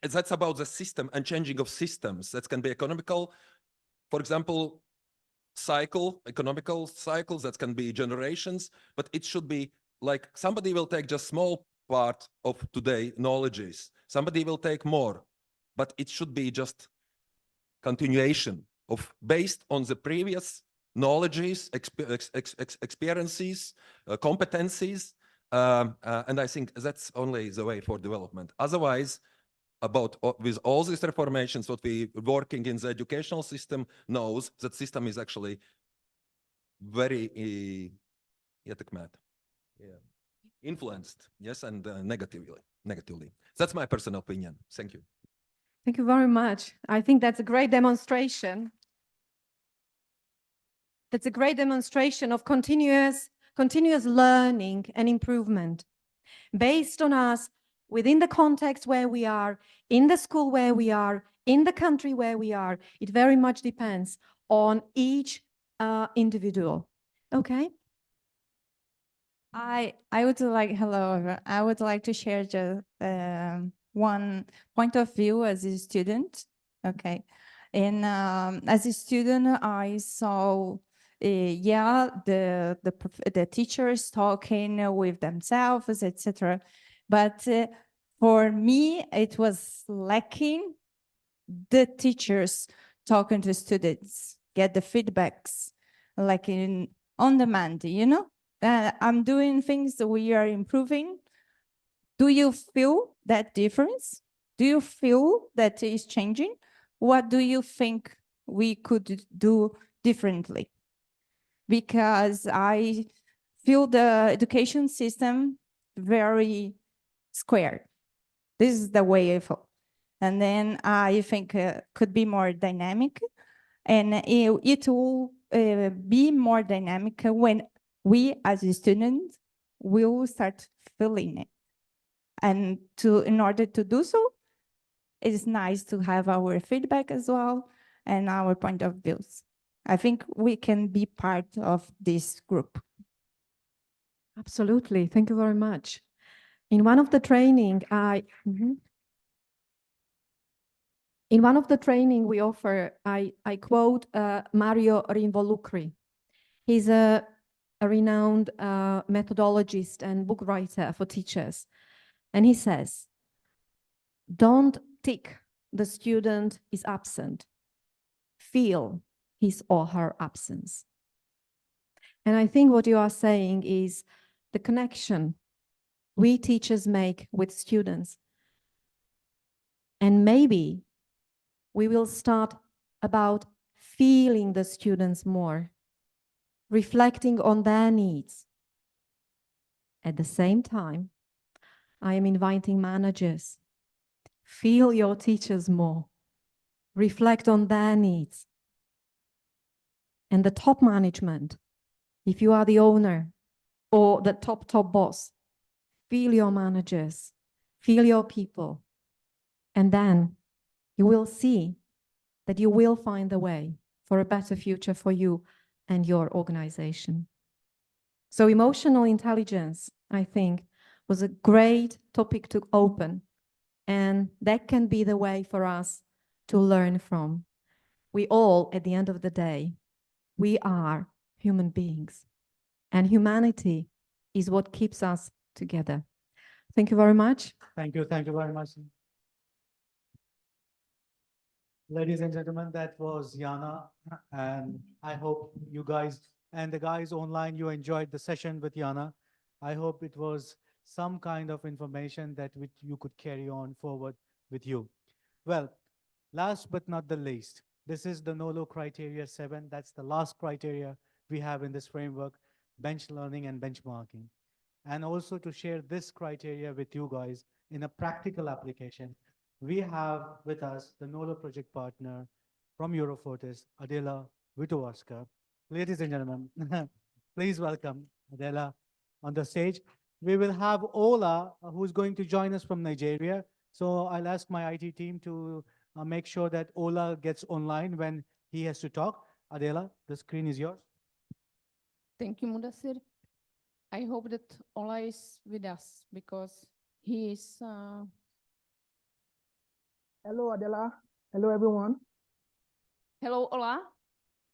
that's about the system and changing of systems. That can be economical, for example, economical cycles. That can be generations, but it should be like somebody will take just small part of today knowledges. Somebody will take more. But it should be just continuation of based on the previous knowledges, experiences, competencies. And I think that's only the way for development. Otherwise, with all these reformations, what we working in the educational system knows that system is actually very influenced, yes, and negatively. That's my personal opinion. Thank you. Thank you very much. I think that's a great demonstration. That's a great demonstration of continuous learning and improvement based on us within the context where we are, in the school where we are, in the country where we are. It very much depends on each individual. Okay. I would like, hello, everyone. I would like to share just one point of view as a student. Okay. And as a student, I saw, the teachers talking with themselves, etc. But for me, it was lacking the teachers talking to students, get the feedbacks, like on demand, you know? I'm doing things that we are improving. Do you feel that difference? Do you feel that is changing? What do you think we could do differently? Because I feel the education system very square. This is the way I feel. And then I think could be more dynamic, and it will be more dynamic when we as students will start feeling it. And in order to do so, it's nice to have our feedback as well and our point of views. I think we can be part of this group. Absolutely. Thank you very much. In one of the training, in one of the training we offer, I quote Mario Rinvolucri. He's a renowned methodologist and book writer for teachers. And he says, don't tick the student is absent. Feel his or her absence. And I think what you are saying is the connection we teachers make with students. And maybe we will start about feeling the students more, reflecting on their needs. At the same time, I am inviting managers, feel your teachers more, reflect on their needs. And the top management, if you are the owner or the top boss, feel your managers, feel your people. And then you will see that you will find a way for a better future for you and your organization. So emotional intelligence, I think, was a great topic to open. And that can be the way for us to learn from. We all, at the end of the day, we are human beings. And humanity is what keeps us together. Thank you very much. Thank you. Thank you very much. Ladies and gentlemen, that was Yana, and I hope you guys and the guys online, you enjoyed the session with Yana. I hope it was some kind of information that you could carry on forward with you. Well, last but not the least, this is the KNOWLO criteria 7. That's the last criteria we have in this framework, bench learning and benchmarking. And also to share this criteria with you guys in a practical application, we have with us the KNOWLO project partner from Eurofortis, Adela Witowarska. Ladies and gentlemen, please welcome Adela on the stage. We will have Ola, who's going to join us from Nigeria. So I'll ask my IT team to make sure that Ola gets online when he has to talk. Adela, the screen is yours. Thank you, Mudassir. I hope that Ola is with us because he is. Hello, Adela. Hello, everyone. Hello, Ola.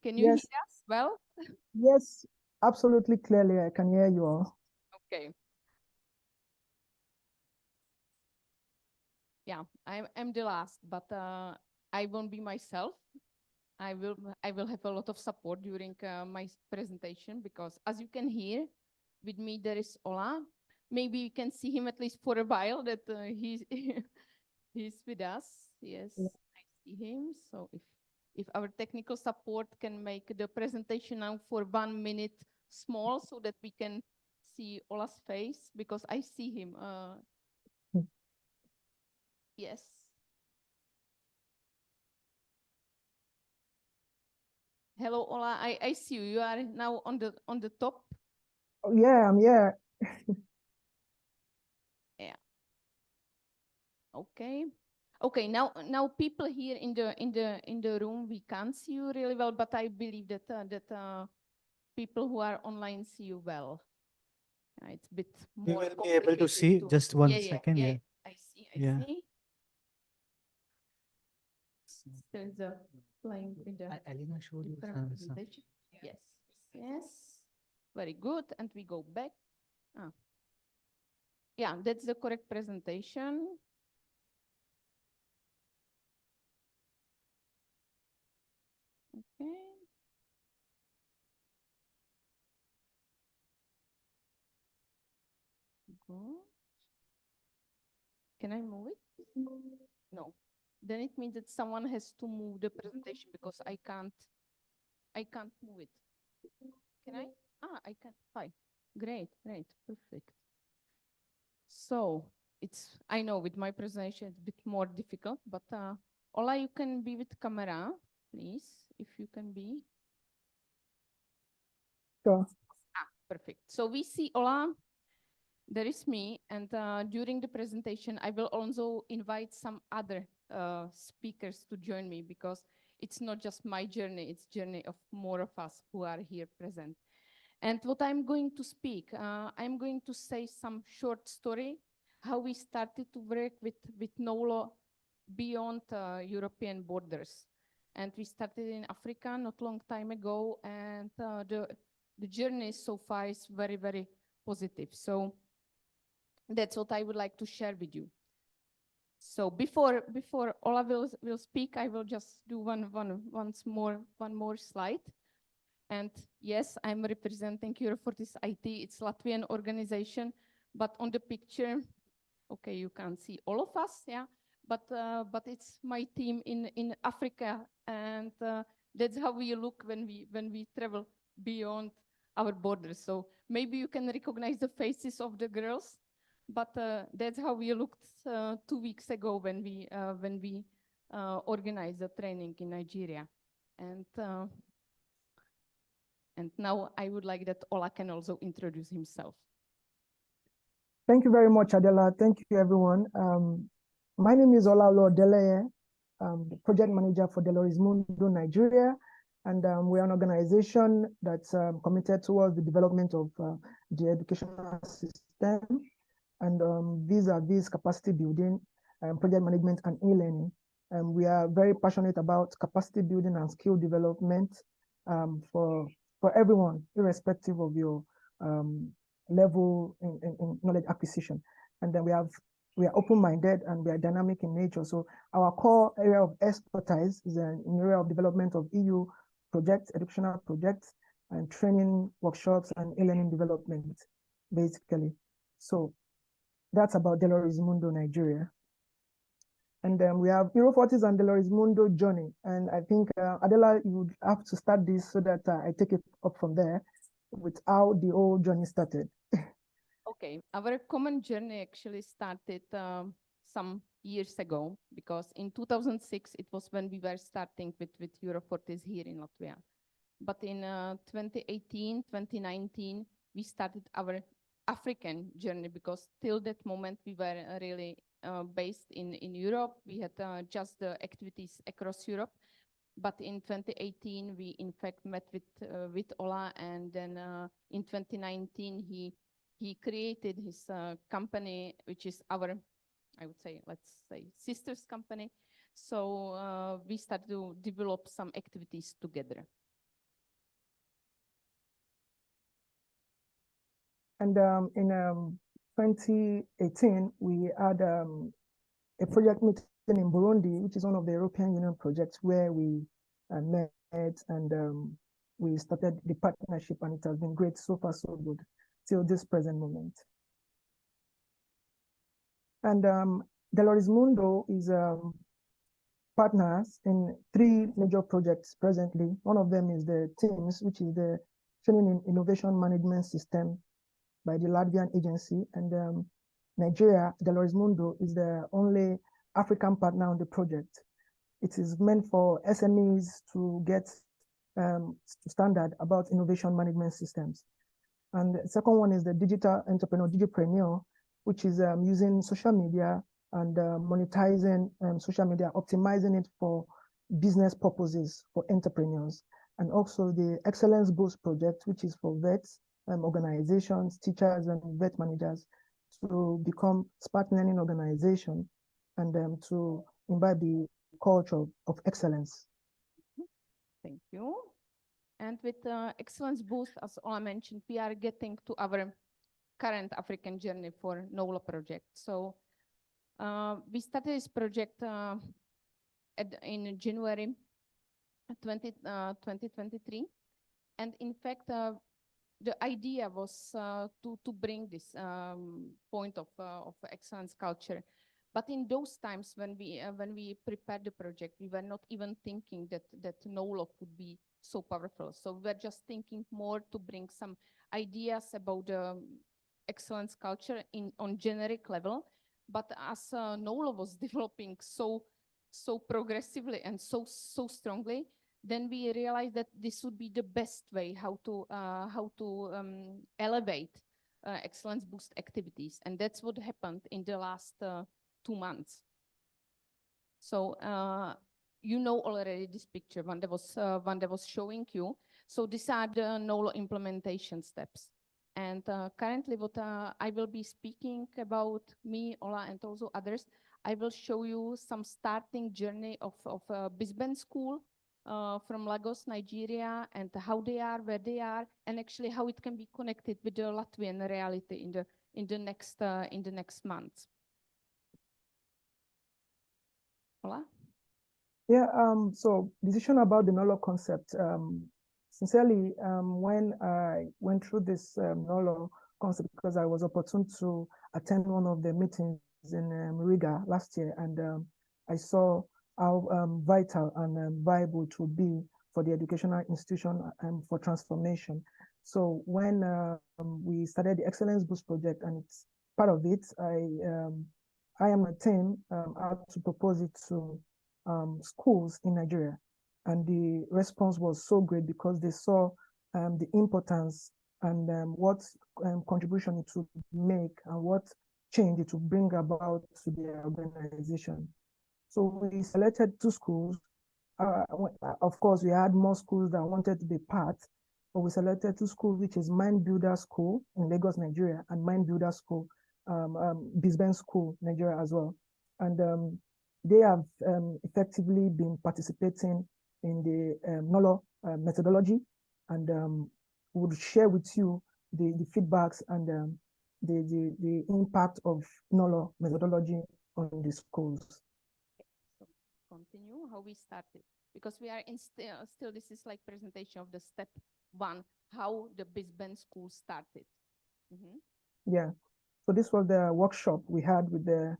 Can you hear us well? Yes, absolutely clearly. I can hear you all. Okay. Yeah, I'm the last, but I won't be myself. I will have a lot of support during my presentation because, as you can hear, with me there is Ola. Maybe you can see him at least for a while that he's he's with us. Yes, I see him. So if our technical support can make the presentation now for 1 minute small so that we can see Ola's face because I see him. Yes. Hello, Ola. I see you. You are now on the top. Oh, yeah, I'm here. Yeah. Okay. Okay. Now people here in the room, we can't see you really well, but I believe that people who are online see you well. It's a bit We more will be able to see. Just one second. Yeah. I see. I see. There's a playing with the Alina showed you different presentation. Yes. Yes. Very good. And we go back. Yeah, that's the correct presentation. Okay. Go. Can I move it? No. Then it means that someone has to move the presentation because I can't move it. Can I? Ah, I can. Fine. Great, great, perfect. So I know with my presentation it's a bit more difficult, but Ola, you can be with camera, please, if you can be. Sure. Ah, perfect. So we see Ola, there is me, and during the presentation, I will also invite some other speakers to join me because it's not just my journey, it's journey of more of us who are here present. And what I'm going to speak, I'm going to say some short story, how we started to work with KNOWLO beyond European borders. And we started in Africa not long time ago, and the journey so far is very, very positive. So that's what I would like to share with you. So before Ola will speak, I will just do one more slide. And yes, I'm representing Eurofortis IT. It's Latvian organization, but on the picture, okay, you can't see all of us, yeah. But it's my team in Africa, and that's how we look when we travel beyond our borders. So maybe you can recognize the faces of the girls, but that's how we looked 2 weeks ago when we organized the training in Nigeria, and now I would like that Ola can also introduce himself. Thank you very much, Adela. Thank you, everyone. My name is Ola Deleye. I'm the project manager for Delorezmundo Nigeria, and we're an organization that's committed towards the development of the educational system and vis-a-vis capacity building, project management, and e-learning. We are very passionate about capacity building and skill development for everyone, irrespective of your level in knowledge acquisition. And then we are open-minded and we are dynamic in nature. So our core area of expertise is an area of development of EU projects, educational projects, and training workshops and e-learning development, basically. So that's about Delorezmundo Nigeria. And then we have Eurofortis and Delorezmundo journey. And I think, Adela, you would have to start this so that I take it up from there with how the whole journey started. Okay, our common journey actually started some years ago, because in 2006, it was when we were starting with Eurofortis here in Latvia. But in 2018, 2019, we started our African journey, because till that moment, we were really based in Europe. We had just the activities across Europe. But in 2018, we in fact met with Ola, and then in 2019, he created his company, which is our, I would say, let's say, sister's company. So we started to develop some activities together. And in 2018, we had a project meeting in Burundi, which is one of the European Union projects where we met and we started the partnership, and it has been great so far, so good, till this present moment. And Delorezmundo is partners in 3 major projects presently. One of them is the TIMS, which is the Training in Innovation Management System by the Latvian agency. And Nigeria, Delorezmundo, is the only African partner on the project. It is meant for SMEs to get standard about innovation management systems. And the second one is the digital entrepreneur, Digipreneur, which is using social media and monetizing social media, optimizing it for business purposes for entrepreneurs. And also the Excellence Boost project, which is for vets, organizations, teachers, and vet managers to become smart learning organization and to imbibe the culture of excellence. Thank you. And with Excellence Boost, as Ola mentioned, we are getting to our current African journey for KNOWLO project. So we started this project in January 2023. And in fact, the idea was to bring this point of excellence culture But in those times when we prepared the project, we were not even thinking that KNOWLO could be so powerful. So we were just thinking more to bring some ideas about excellence culture on generic level. But as KNOWLO was developing so progressively and so strongly, then we realized that this would be the best way how to elevate excellence boost activities, and that's what happened in the last 2 months. So you know already this picture, Vanda was showing you. So these are the KNOWLO implementation steps. And currently what I will be speaking about, me, Ola, and also others, I will show you some starting journey of Brisbane School from Lagos, Nigeria, and how they are, where they are, and actually how it can be connected with the Latvian reality in the next months. Ola? Yeah, so decision about the KNOWLO concept. Sincerely, when I went through this KNOWLO concept, because I was opportune to attend one of the meetings in Riga last year, and I saw how vital and viable it would be for the educational institution for transformation. So when we started the Excellence Boost project, and it's part of it, I am a team how to propose it to schools in Nigeria. And the response was so great because they saw the importance and what contribution it would make and what change it would bring about to the organization. So we selected 2 schools. Of course, we had more schools that wanted to be part, but we selected 2 schools, which is Mind Builder School in Lagos, Nigeria, and Mind Builder School, Brisbane School, Nigeria as well. And they have effectively been participating in the KNOWLO methodology, and we'll share with you the feedbacks and the impact of KNOWLO methodology on the schools. So continue how we started, because we are in still this is like presentation of the step 1, how the Brisbane school started. Yeah, so this was the workshop we had with the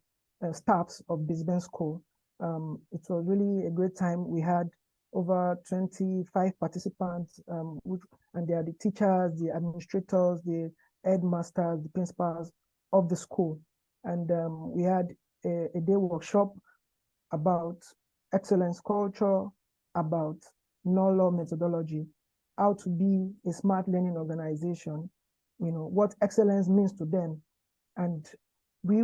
staffs of Brisbane School. It was really a great time. We had over 25 participants, and they are the teachers, the administrators, the headmasters, the principals of the school. And we had a day workshop about excellence culture, about KNOWLO methodology, how to be a smart learning organization, what excellence means to them. And we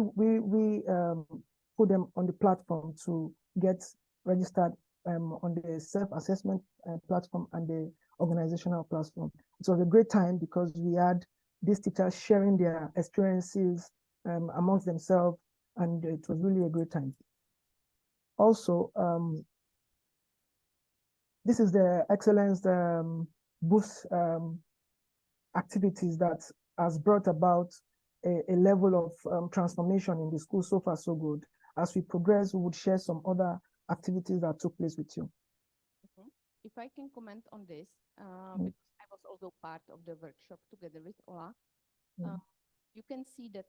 put them on the platform to get registered on the self-assessment platform and the organizational platform. It was a great time because we had these teachers sharing their experiences amongst themselves, and it was really a great time. Also, this is the Excellence Boost activities that has brought about a level of transformation in the school. So far, so good. As we progress, we would share some other activities that took place with you. If I can comment on this, because I was also part of the workshop together with Ola, you can see that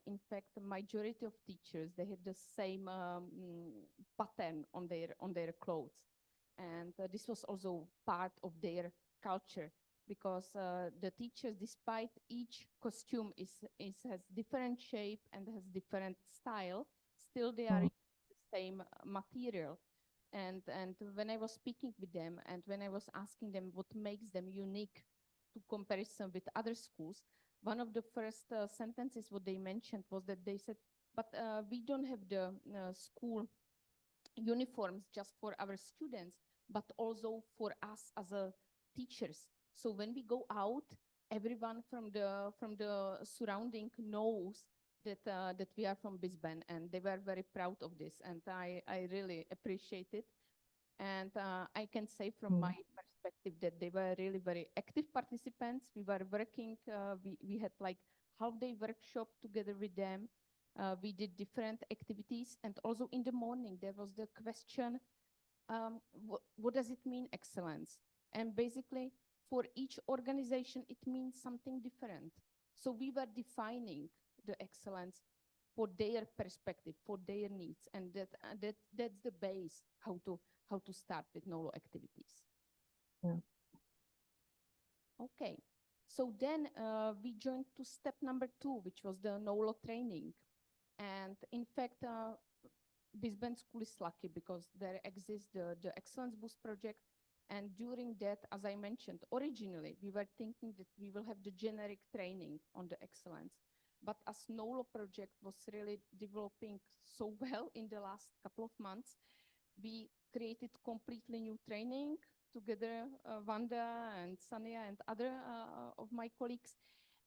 in fact the majority of teachers, they had the same pattern on their clothes, and this was also part of their culture, because the teachers, despite each costume has different shape and has different style, still they are using the same material. And when I was speaking with them and when I was asking them what makes them unique to comparison with other schools, one of the first sentences what they mentioned was that they said, but we don't have the school uniforms just for our students, but also for us as a teachers. So when we go out, everyone from the surrounding knows that we are from Brisbane, and they were very proud of this, and I really appreciate it. And I can say from my perspective that they were really very active participants. We were working, we had like half-day workshop together with them. We did different activities, and also in the morning there was the question, what does it mean excellence? And basically for each organization it means something different. So we were defining the excellence for their perspective, for their needs, and that's the base how to start with KNOWLO activities. Yeah. Okay, so then we joined to step number 2, which was the KNOWLO training. And in fact, Brisbane School is lucky because there exists the Excellence Boost project. And during that, as I mentioned, originally, we were thinking that we will have the generic training on the excellence. But as KNOWLO project was really developing so well in the last couple of months, we created completely new training together, Vanda and Sania and other of my colleagues.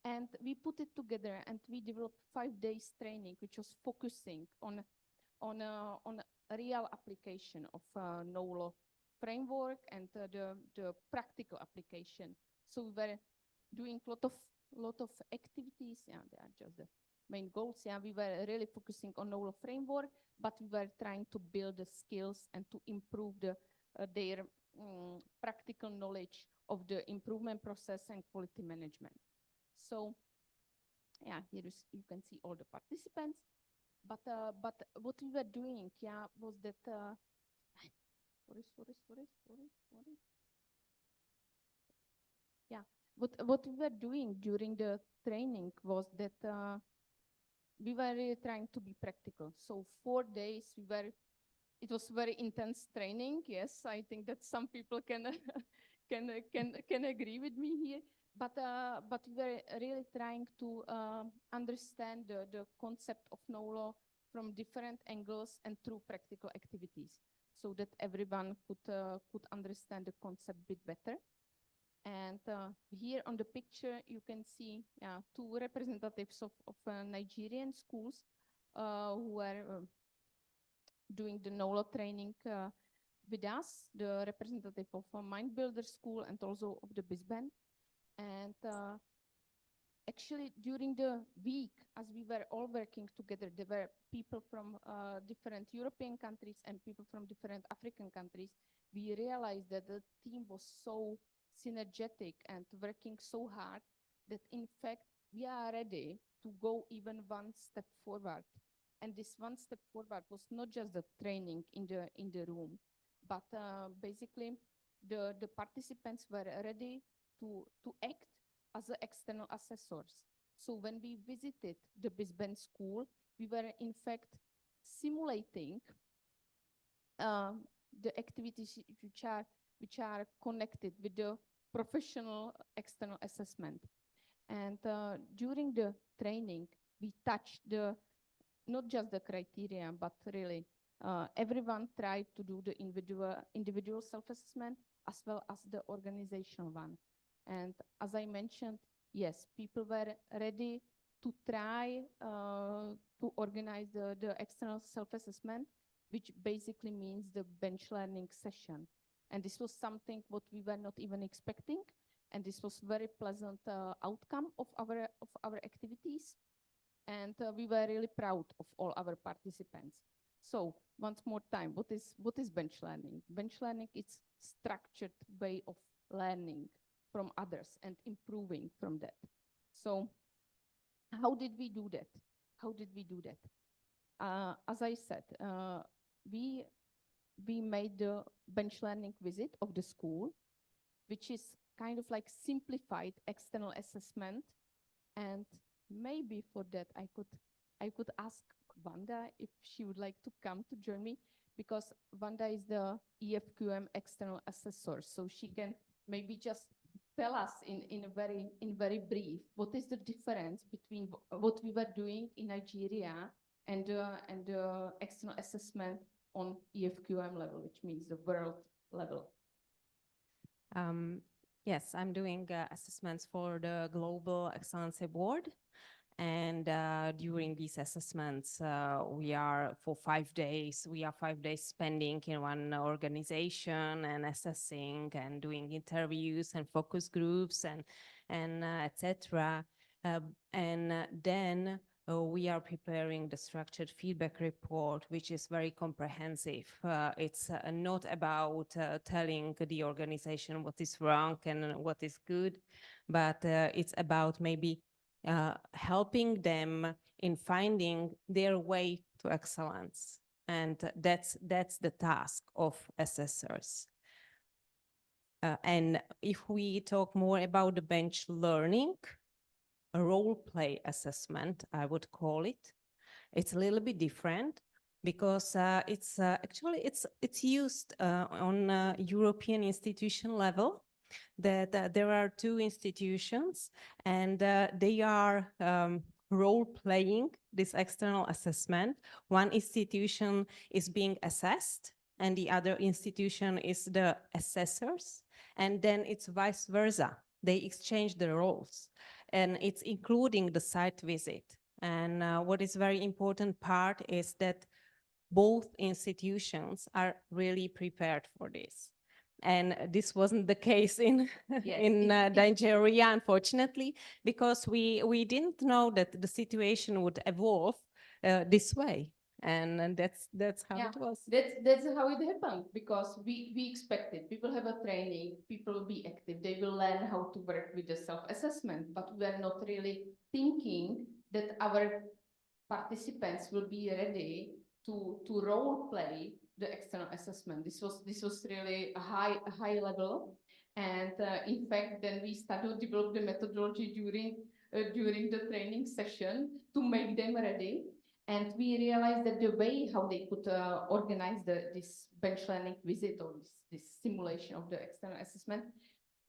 And we put it together and we developed 5 days training, which was focusing on a real application of KNOWLO framework and the practical application. So we were doing lot of activities. Yeah, they are just the main goals. Yeah, we were really focusing on KNOWLO framework, but we were trying to build the skills and to improve their practical knowledge of the improvement process and quality management. So, yeah, here you can see all the participants. But what we were doing, yeah, was that. Yeah, what we were doing during the training was that we were really trying to be practical. So 4 days it was very intense training. Yes, I think that some people can can agree with me here. But we were really trying to understand the concept of KNOWLO from different angles and through practical activities, so that everyone could understand the concept a bit better. And here on the picture, you can see 2 representatives of Nigerian schools who are doing the KNOWLO training with us, the representative of a Mind Builder School and also of the Brisbane. And actually, during the week, as we were all working together, there were people from different European countries and people from different African countries. We realized that the team was so synergetic and working so hard that, in fact, we are ready to go even 1 step forward. And this 1 step forward was not just the training in the room, but basically the participants were ready to act as the external assessors. So when we visited the Brisbane School, we were in fact simulating the activities which are connected with the professional external assessment. And during the training, we touched not just the criteria, but really everyone tried to do the individual self-assessment as well as the organizational one. And as I mentioned, yes, people were ready to try to organize the external self-assessment, which basically means the bench learning session. And this was something what we were not even expecting. And this was very pleasant outcome of our activities. And we were really proud of all our participants. So once more time, what is bench learning? Bench learning is structured way of learning from others and improving from that. So how did we do that? How did we do that? As I said, we made the bench learning visit of the school, which is kind of like simplified external assessment. And maybe for that, I could ask Vanda if she would like to come to join me, because Vanda is the EFQM external assessor. So she can maybe just tell us in very brief, what is the difference between what we were doing in Nigeria and the external assessment on EFQM level, which means the world level. Yes, I'm doing assessments for the Global Excellence Award. And during these assessments, we are for 5 days. We are 5 days spending in one organization and assessing and doing interviews and focus groups and etc. And then we are preparing the structured feedback report, which is very comprehensive. It's not about telling the organization what is wrong and what is good, but it's about maybe helping them in finding their way to excellence. And that's the task of assessors. And if we talk more about the bench learning, a role play assessment, I would call it. It's a little bit different because it's actually it's used on European institution level. That there are two institutions, and they are role playing this external assessment. One institution is being assessed, and the other institution is the assessors, and then it's vice versa. They exchange the roles, and it's including the site visit. And what is very important part is that both institutions are really prepared for this. And this wasn't the case in in Nigeria, unfortunately, because we didn't know that the situation would evolve this way. And that's how it was. That's how it happened, because we expected people have a training, people will be active, they will learn how to work with the self-assessment, but we are not really thinking that our participants will be ready to role play the external assessment. This was really a high level, and in fact, then we started to develop the methodology during the training session to make them ready. And we realized that the way how they could organize this bench learning visit, or this simulation of the external assessment,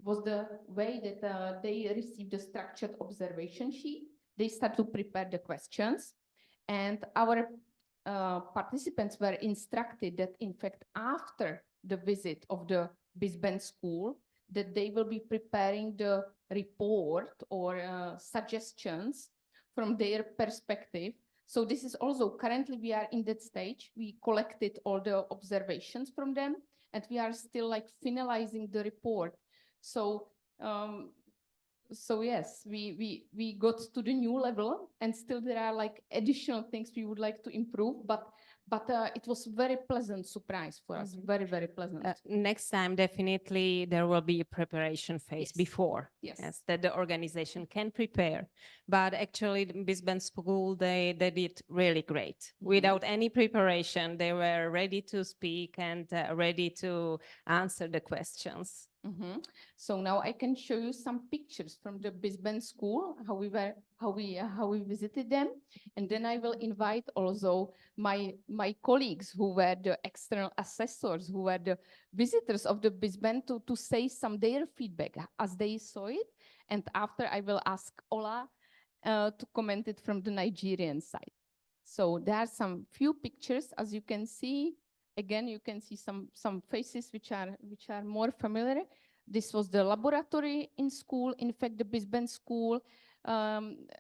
was the way that they received a structured observation sheet. They start to prepare the questions, and our participants were instructed that, in fact, after the visit of the BizBand school, that they will be preparing the report or suggestions from their perspective. So this is also, currently we are in that stage. We collected all the observations from them, and we are still like finalizing the report. So so yes, we got to the new level, and still there are like additional things we would like to improve, but it was very pleasant surprise for us, very, very pleasant. Next time, definitely there will be a preparation phase before, yes, that the organization can prepare. But actually, the BizBand School, they did really great. Without any preparation, they were ready to speak and ready to answer the questions. So now I can show you some pictures from the BizBand school, how we visited them, and then I will invite also my colleagues who were the external assessors, who were the visitors of the BizBand, to say some their feedback as they saw it, and after I will ask Ola to comment it from the Nigerian side. So there are some few pictures, as you can see. Again, you can see some faces which are more familiar. This was the laboratory in school. In fact, the BizBand school,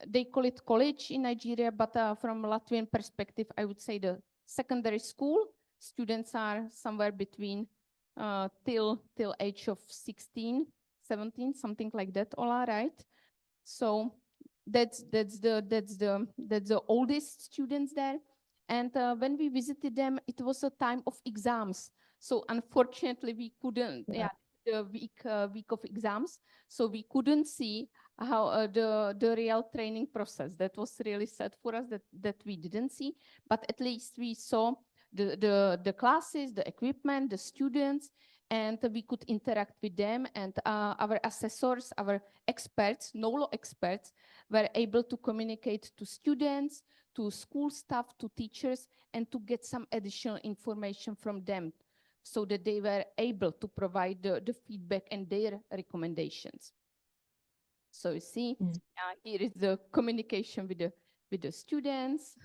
they call it college in Nigeria, but from Latvian perspective, I would say the secondary school. Students are somewhere between till age of 16, 17, something like that, Ola, right? So that's the oldest students there. And when we visited them, it was a time of exams. So unfortunately, we couldn't, the week of exams. So we couldn't see how the real training process. That was really sad for us that we didn't see. But at least we saw the classes, the equipment, the students, and we could interact with them. And our assessors, our experts, KNOWLO experts, were able to communicate to students, to school staff, to teachers, and to get some additional information from them, so that they were able to provide the feedback and their recommendations. So you see, here is the communication with the students.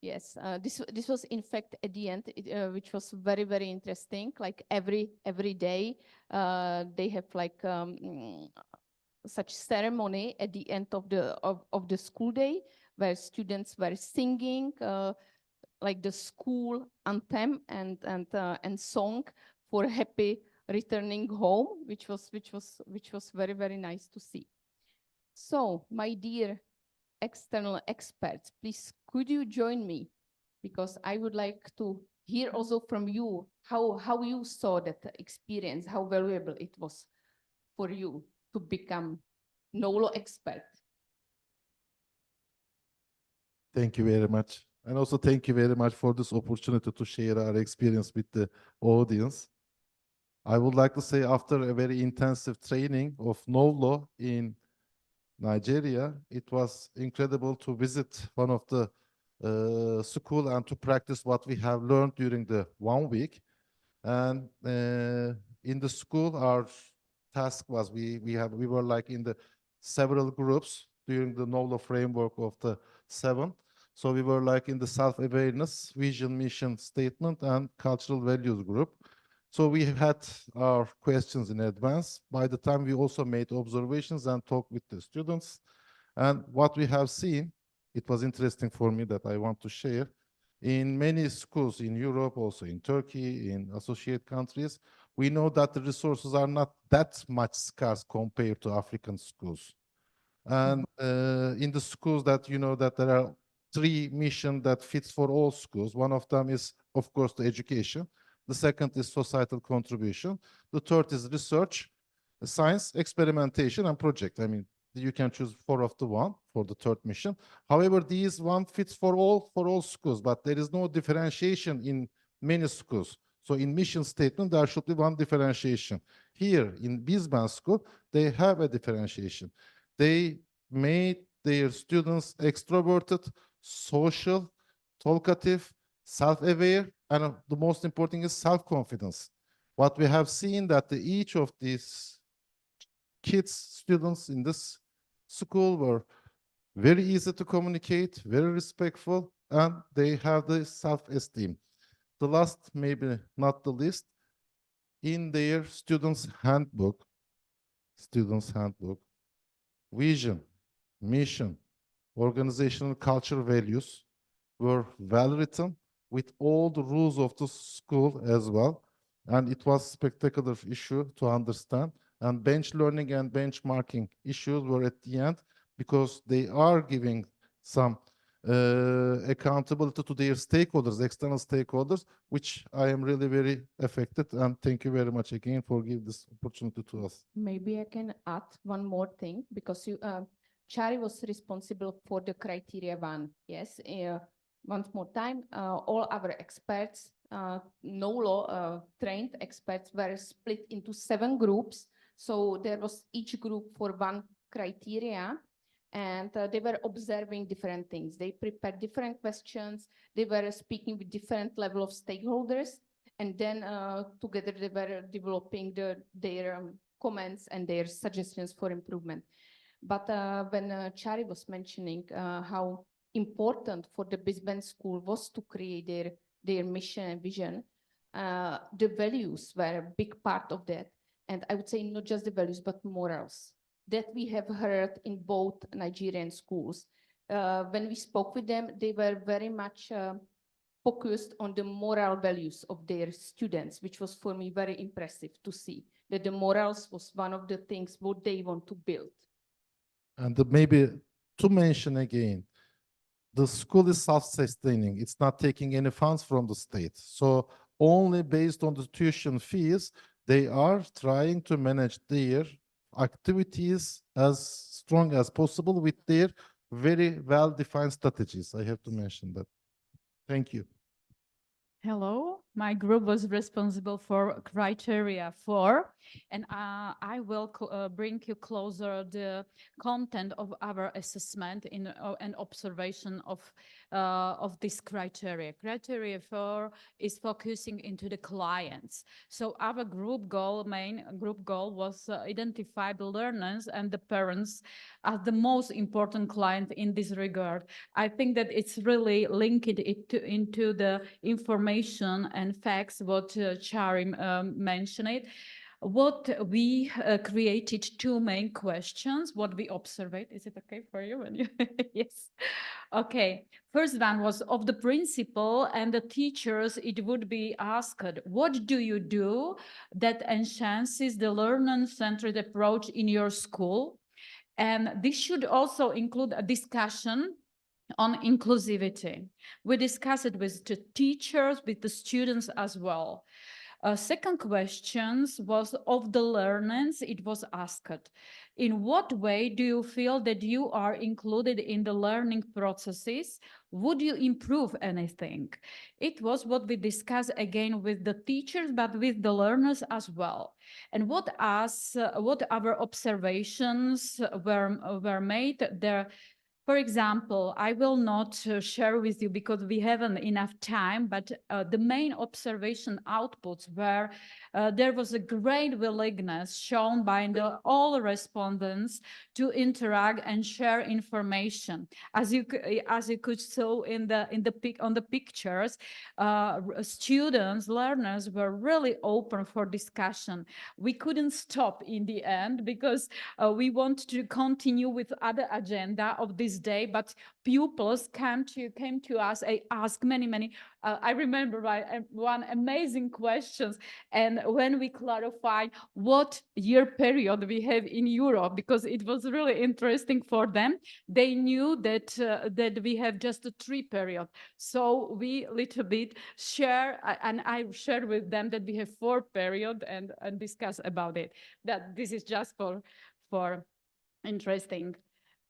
Yes, this was in fact at the end, which was very, very interesting. Like every day, they have like such ceremony at the end of the school day, where students were singing like the school anthem and song for happy returning home, which was very, very nice to see. So, my dear external experts, please could you join me, because I would like to hear also from you how you saw that experience, how valuable it was for you to become KNOWLO expert. Thank you very much. And also thank you very much for this opportunity to share our experience with the audience. I would like to say after a very intensive training of KNOWLO in Nigeria, it was incredible to visit one of the school and to practice what we have learned during the 1 week. And in the school, our task was we were like in the several groups during the KNOWLO framework of the 7. So we were like in the self-awareness, vision, mission statement, and cultural values group. So we had our questions in advance. By the time we also made observations and talked with the students. And what we have seen, it was interesting for me that I want to share. In many schools in Europe, also in Turkey, in associate countries, we know that the resources are not that much scarce compared to African schools. And in the schools that you know that there are 3 missions that fits for all schools. One of them is, of course, the education. The second is societal contribution. The third is research, science, experimentation, and project. I mean, you can choose 4 of the 1 for the third mission. However, these one fits for all schools, but there is no differentiation in many schools. So in mission statement, there should be one differentiation. Here in Bisman School, they have a differentiation. They made their students extroverted, social, talkative, self-aware, and the most important is self-confidence. What we have seen that each of these kids, students in this school were very easy to communicate, very respectful, and they have the self-esteem. The last, maybe not the least, in their students' handbook, vision, mission, organizational culture values were well written with all the rules of the school as well. And it was a spectacular issue to understand. And bench learning and benchmarking issues were at the end because they are giving some accountability to their stakeholders, external stakeholders, which I am really very affected. And thank you very much again for giving this opportunity to us. Maybe I can add one more thing because Chari was responsible for the criteria 1. Yes, once more time, all our experts, KNOWLO trained experts were split into 7 groups. So there was each group for 1 criteria. And they were observing different things. They prepared different questions. They were speaking with different level of stakeholders. And then together they were developing their comments and their suggestions for improvement. But when Chari was mentioning how important for the Brisbane school was to create their mission and vision, the values were a big part of that. And I would say not just the values, but morals that we have heard in both Nigerian schools. When we spoke with them, they were very much focused on the moral values of their students, which was for me very impressive to see that the morals was one of the things what they want to build. And maybe to mention again, the school is self-sustaining. It's not taking any funds from the state. So only based on the tuition fees, they are trying to manage their activities as strong as possible with their very well-defined strategies. I have to mention that. Thank you. Hello, my group was responsible for criteria 4, and I will bring you closer the content of our assessment in an observation of this criteria. Criteria 4 is focusing into the clients. So our main group goal was identify the learners and the parents as the most important client in this regard. I think that it's really linked into the information and facts what Chari mentioned. What we created 2 main questions, what we observed. Is it okay for you? Yes. Okay. First one was of the principal and the teachers, it would be asked, what do you do that enhances the learner-centered approach in your school? And this should also include a discussion on inclusivity. We discussed it with the teachers, with the students as well. Second questions was of the learners. It was asked, in what way do you feel that you are included in the learning processes? Would you improve anything? It was what we discussed again with the teachers, but with the learners as well. And what our observations were made there. For example, I will not share with you because we haven't enough time, but the main observation outputs were there was a great willingness shown by all respondents to interact and share information. As you could see on the pictures, students, learners were really open for discussion. We couldn't stop in the end because we want to continue with other agenda of this day, but pupils came to us and asked many I remember one amazing questions, and when we clarified what year period we have in Europe, because it was really interesting for them, they knew that that we have just a 3 period. So we little bit share, and I shared with them that we have 4 period and discuss about it. That this is just for interesting.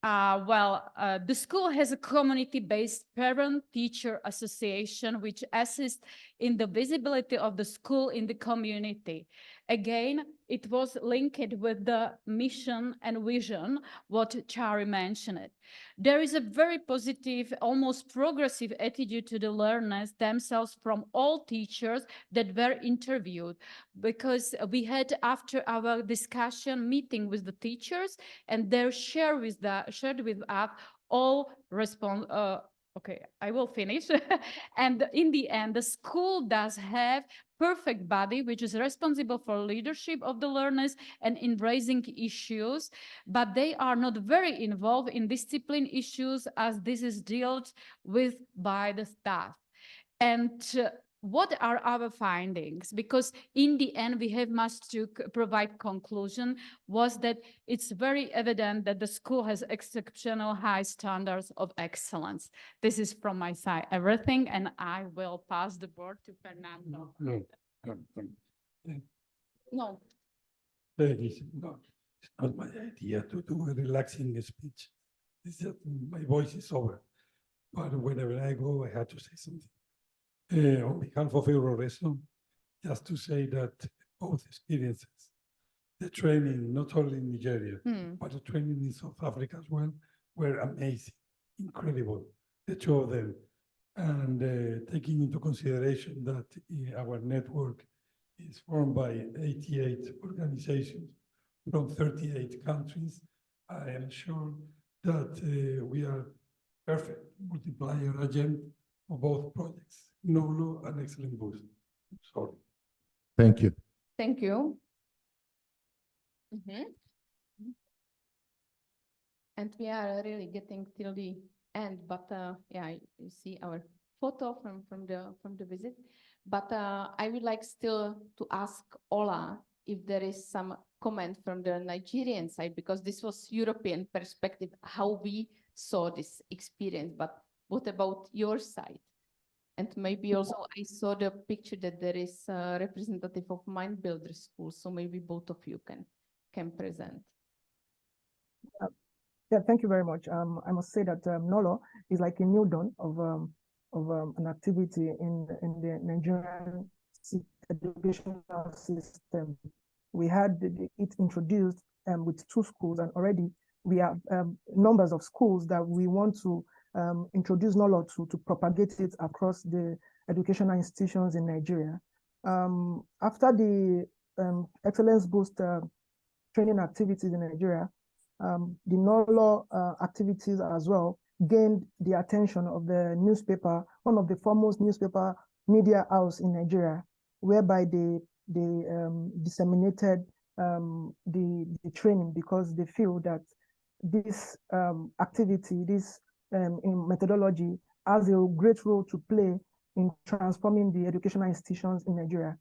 The school has a community-based parent-teacher association which assists in the visibility of the school in the community. Again, it was linked with the mission and vision, what Chari mentioned. There is a very positive, almost progressive attitude to the learners themselves from all teachers that were interviewed, because we had, after our discussion, meeting with the teachers, and they shared with us all response. Okay, I will finish. And in the end, the school does have perfect body, which is responsible for leadership of the learners and in raising issues, but they are not very involved in discipline issues as this is dealt with by the staff. And what are our findings? Because in the end, we have must to provide conclusion was that it's very evident that the school has exceptional high standards of excellence. This is from my side everything, and I will pass the board to Fernando. No. It's not my idea to do a relaxing speech. It's just my voice is over. But whenever I go, I have to say something. On behalf of Euroreso, just to say that both experiences, the training, not only in Nigeria, but the training in South Africa as well, were amazing, incredible, the two of them. And taking into consideration that our network is formed by 88 organizations from 38 countries, I am sure that we are perfect multiplier agent for both projects. KNOWLO and Excellent Boost. Sorry. Thank you. Thank you. And we are really getting till the end, but yeah, you see our photo from the visit. But I would like still to ask Ola if there is some comment from the Nigerian side, because this was European perspective, how we saw this experience. But what about your side? And maybe also I saw the picture that there is a representative of Mind Builder School, so maybe both of you can present. Yeah, thank you very much. I must say that KNOWLO is like a new dawn of an activity in the Nigerian educational system. We had it introduced with 2 schools, and already we have numbers of schools that we want to introduce KNOWLO to propagate it across the educational institutions in Nigeria. After the Excellence Boost training activities in Nigeria, the KNOWLO activities as well gained the attention of the newspaper, one of the foremost newspaper media house in Nigeria, whereby they disseminated the training, because they feel that this activity, this in methodology, has a great role to play in transforming the educational institutions in Nigeria.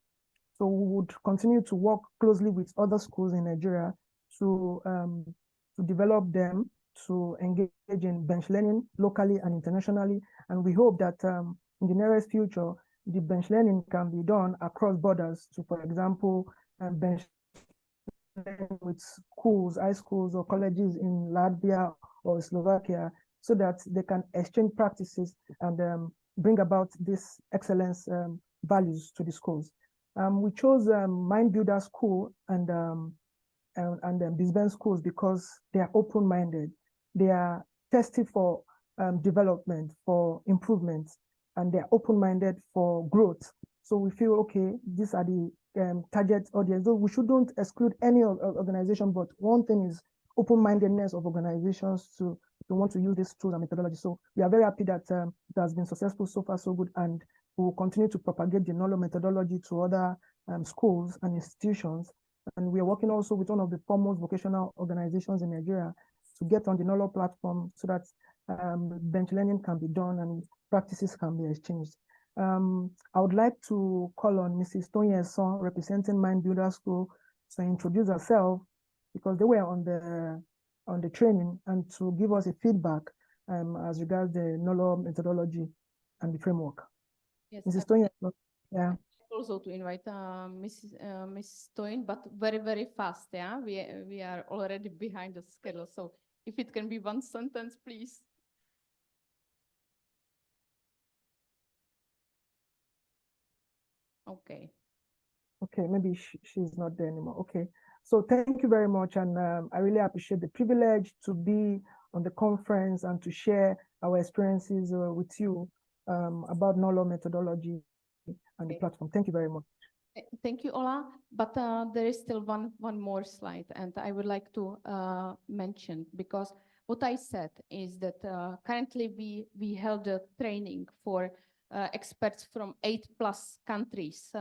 So we would continue to work closely with other schools in Nigeria to develop them, to engage in bench learning locally and internationally. And we hope that in the nearest future, the bench learning can be done across borders. So, for example, bench learning with schools, high schools or colleges in Latvia or Slovakia, so that they can exchange practices and bring about this excellence values to the schools. We chose Mind Builder School and Brisbane schools because they are open-minded. They are tested for development, for improvement, and they're open-minded for growth. So we feel, okay, these are the target audience. So we shouldn't exclude any organization, but one thing is open-mindedness of organizations to want to use this tool and methodology. So we are very happy that it has been successful so far, so good, and we will continue to propagate the KNOWLO methodology to other schools and institutions. And we are working also with one of the foremost vocational organizations in Nigeria to get on the KNOWLO platform so that bench learning can be done and practices can be exchanged. I would like to call on Mrs. Tonya Son, representing Mind Builder School, to introduce herself because they were on the training, and to give us a feedback as regards the KNOWLO methodology and the framework. Yes, Mrs. Tonya, yeah. Also to invite Miss Toyin, but very fast. Yeah, we are already behind the schedule. So if it can be one sentence, please. Okay. Okay, maybe she's not there anymore. Okay, so thank you very much, and I really appreciate the privilege to be on the conference and to share our experiences with you about KNOWLO methodology and the platform. Thank you very much. Thank you, Ola. But there is still one more slide, and I would like to mention, because what I said is that currently we held a training for experts from 8+ countries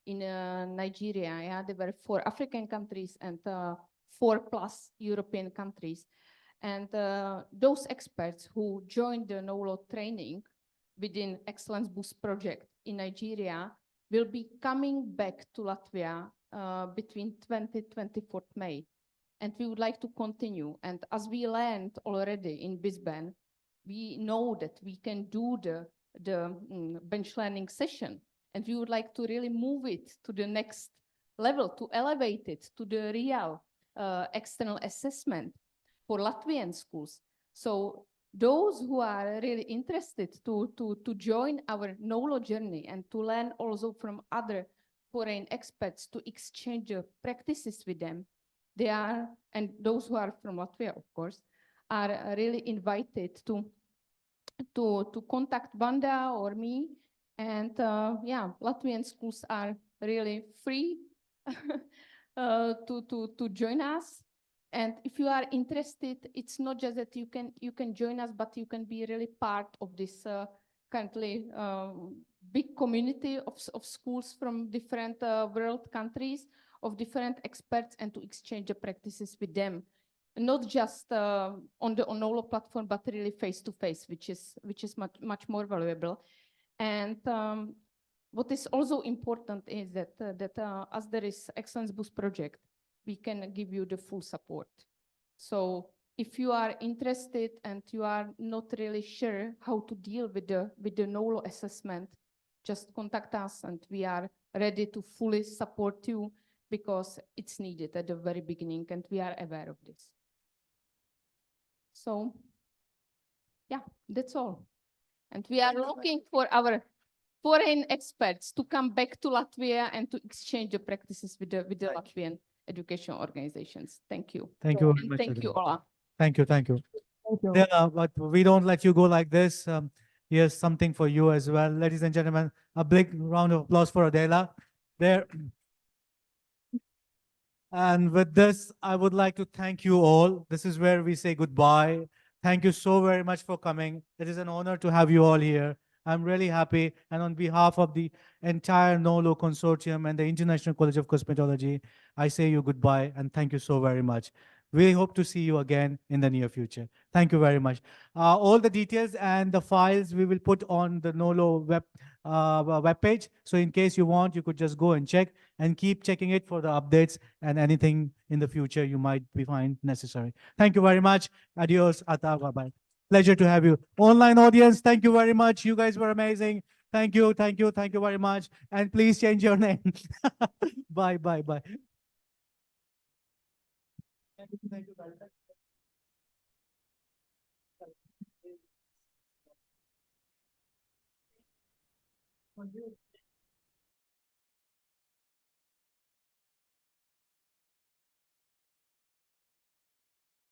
in Nigeria. Yeah, there were 4 African countries and 4+ European countries. And those experts who joined the KNOWLO training within Excellence Boost project in Nigeria will be coming back to Latvia between 20-24 May. And we would like to continue. And as we learned already in Brisbane, we know that we can do the bench learning session. And we would like to really move it to the next level, to elevate it to the real external assessment for Latvian schools. So those who are really interested to join our KNOWLO journey and to learn also from other foreign experts, to exchange practices with them, they are, and those who are from Latvia, of course, are really invited to contact Vanda or me. And yeah, Latvian schools are really free to join us. And if you are interested, it's not just that you can join us, but you can be really part of this currently big community of schools from different world countries, of different experts, and to exchange the practices with them. Not just on the KNOWLO platform, but really face to face, which is much more valuable. And what is also important is that as there is Excellence Boost project, we can give you the full support. So if you are interested and you are not really sure how to deal with the KNOWLO assessment, just contact us and we are ready to fully support you, because it's needed at the very beginning and we are aware of this. So yeah, that's all. And we are looking for our foreign experts to come back to Latvia and to exchange the practices with the Latvian education organizations. Thank you. Thank you very And much. thank you, Ola. Thank you. Thank you. Yeah, but we don't let you go like this. Here's something for you as well. Ladies and gentlemen, a big round of applause for Adela. There. And with this, I would like to thank you all. This is where we say goodbye. Thank you so very much for coming. It is an honor to have you all here. I'm really happy. And on behalf of the entire KNOWLO consortium and the International College of Cosmetology, I say you goodbye and thank you so very much. We hope to see you again in the near future. Thank you very much. All the details and the files we will put on the KNOWLO webpage. So in case you want, you could just go and check and keep checking it for the updates and anything in the future you might find necessary. Thank you very much. Adios. Ata. Bye-bye. Pleasure to have you. Online audience, thank you very much. You guys were amazing. Thank you, thank you, thank you very much. And please change your name. Bye, bye, bye. Thank you, thank you.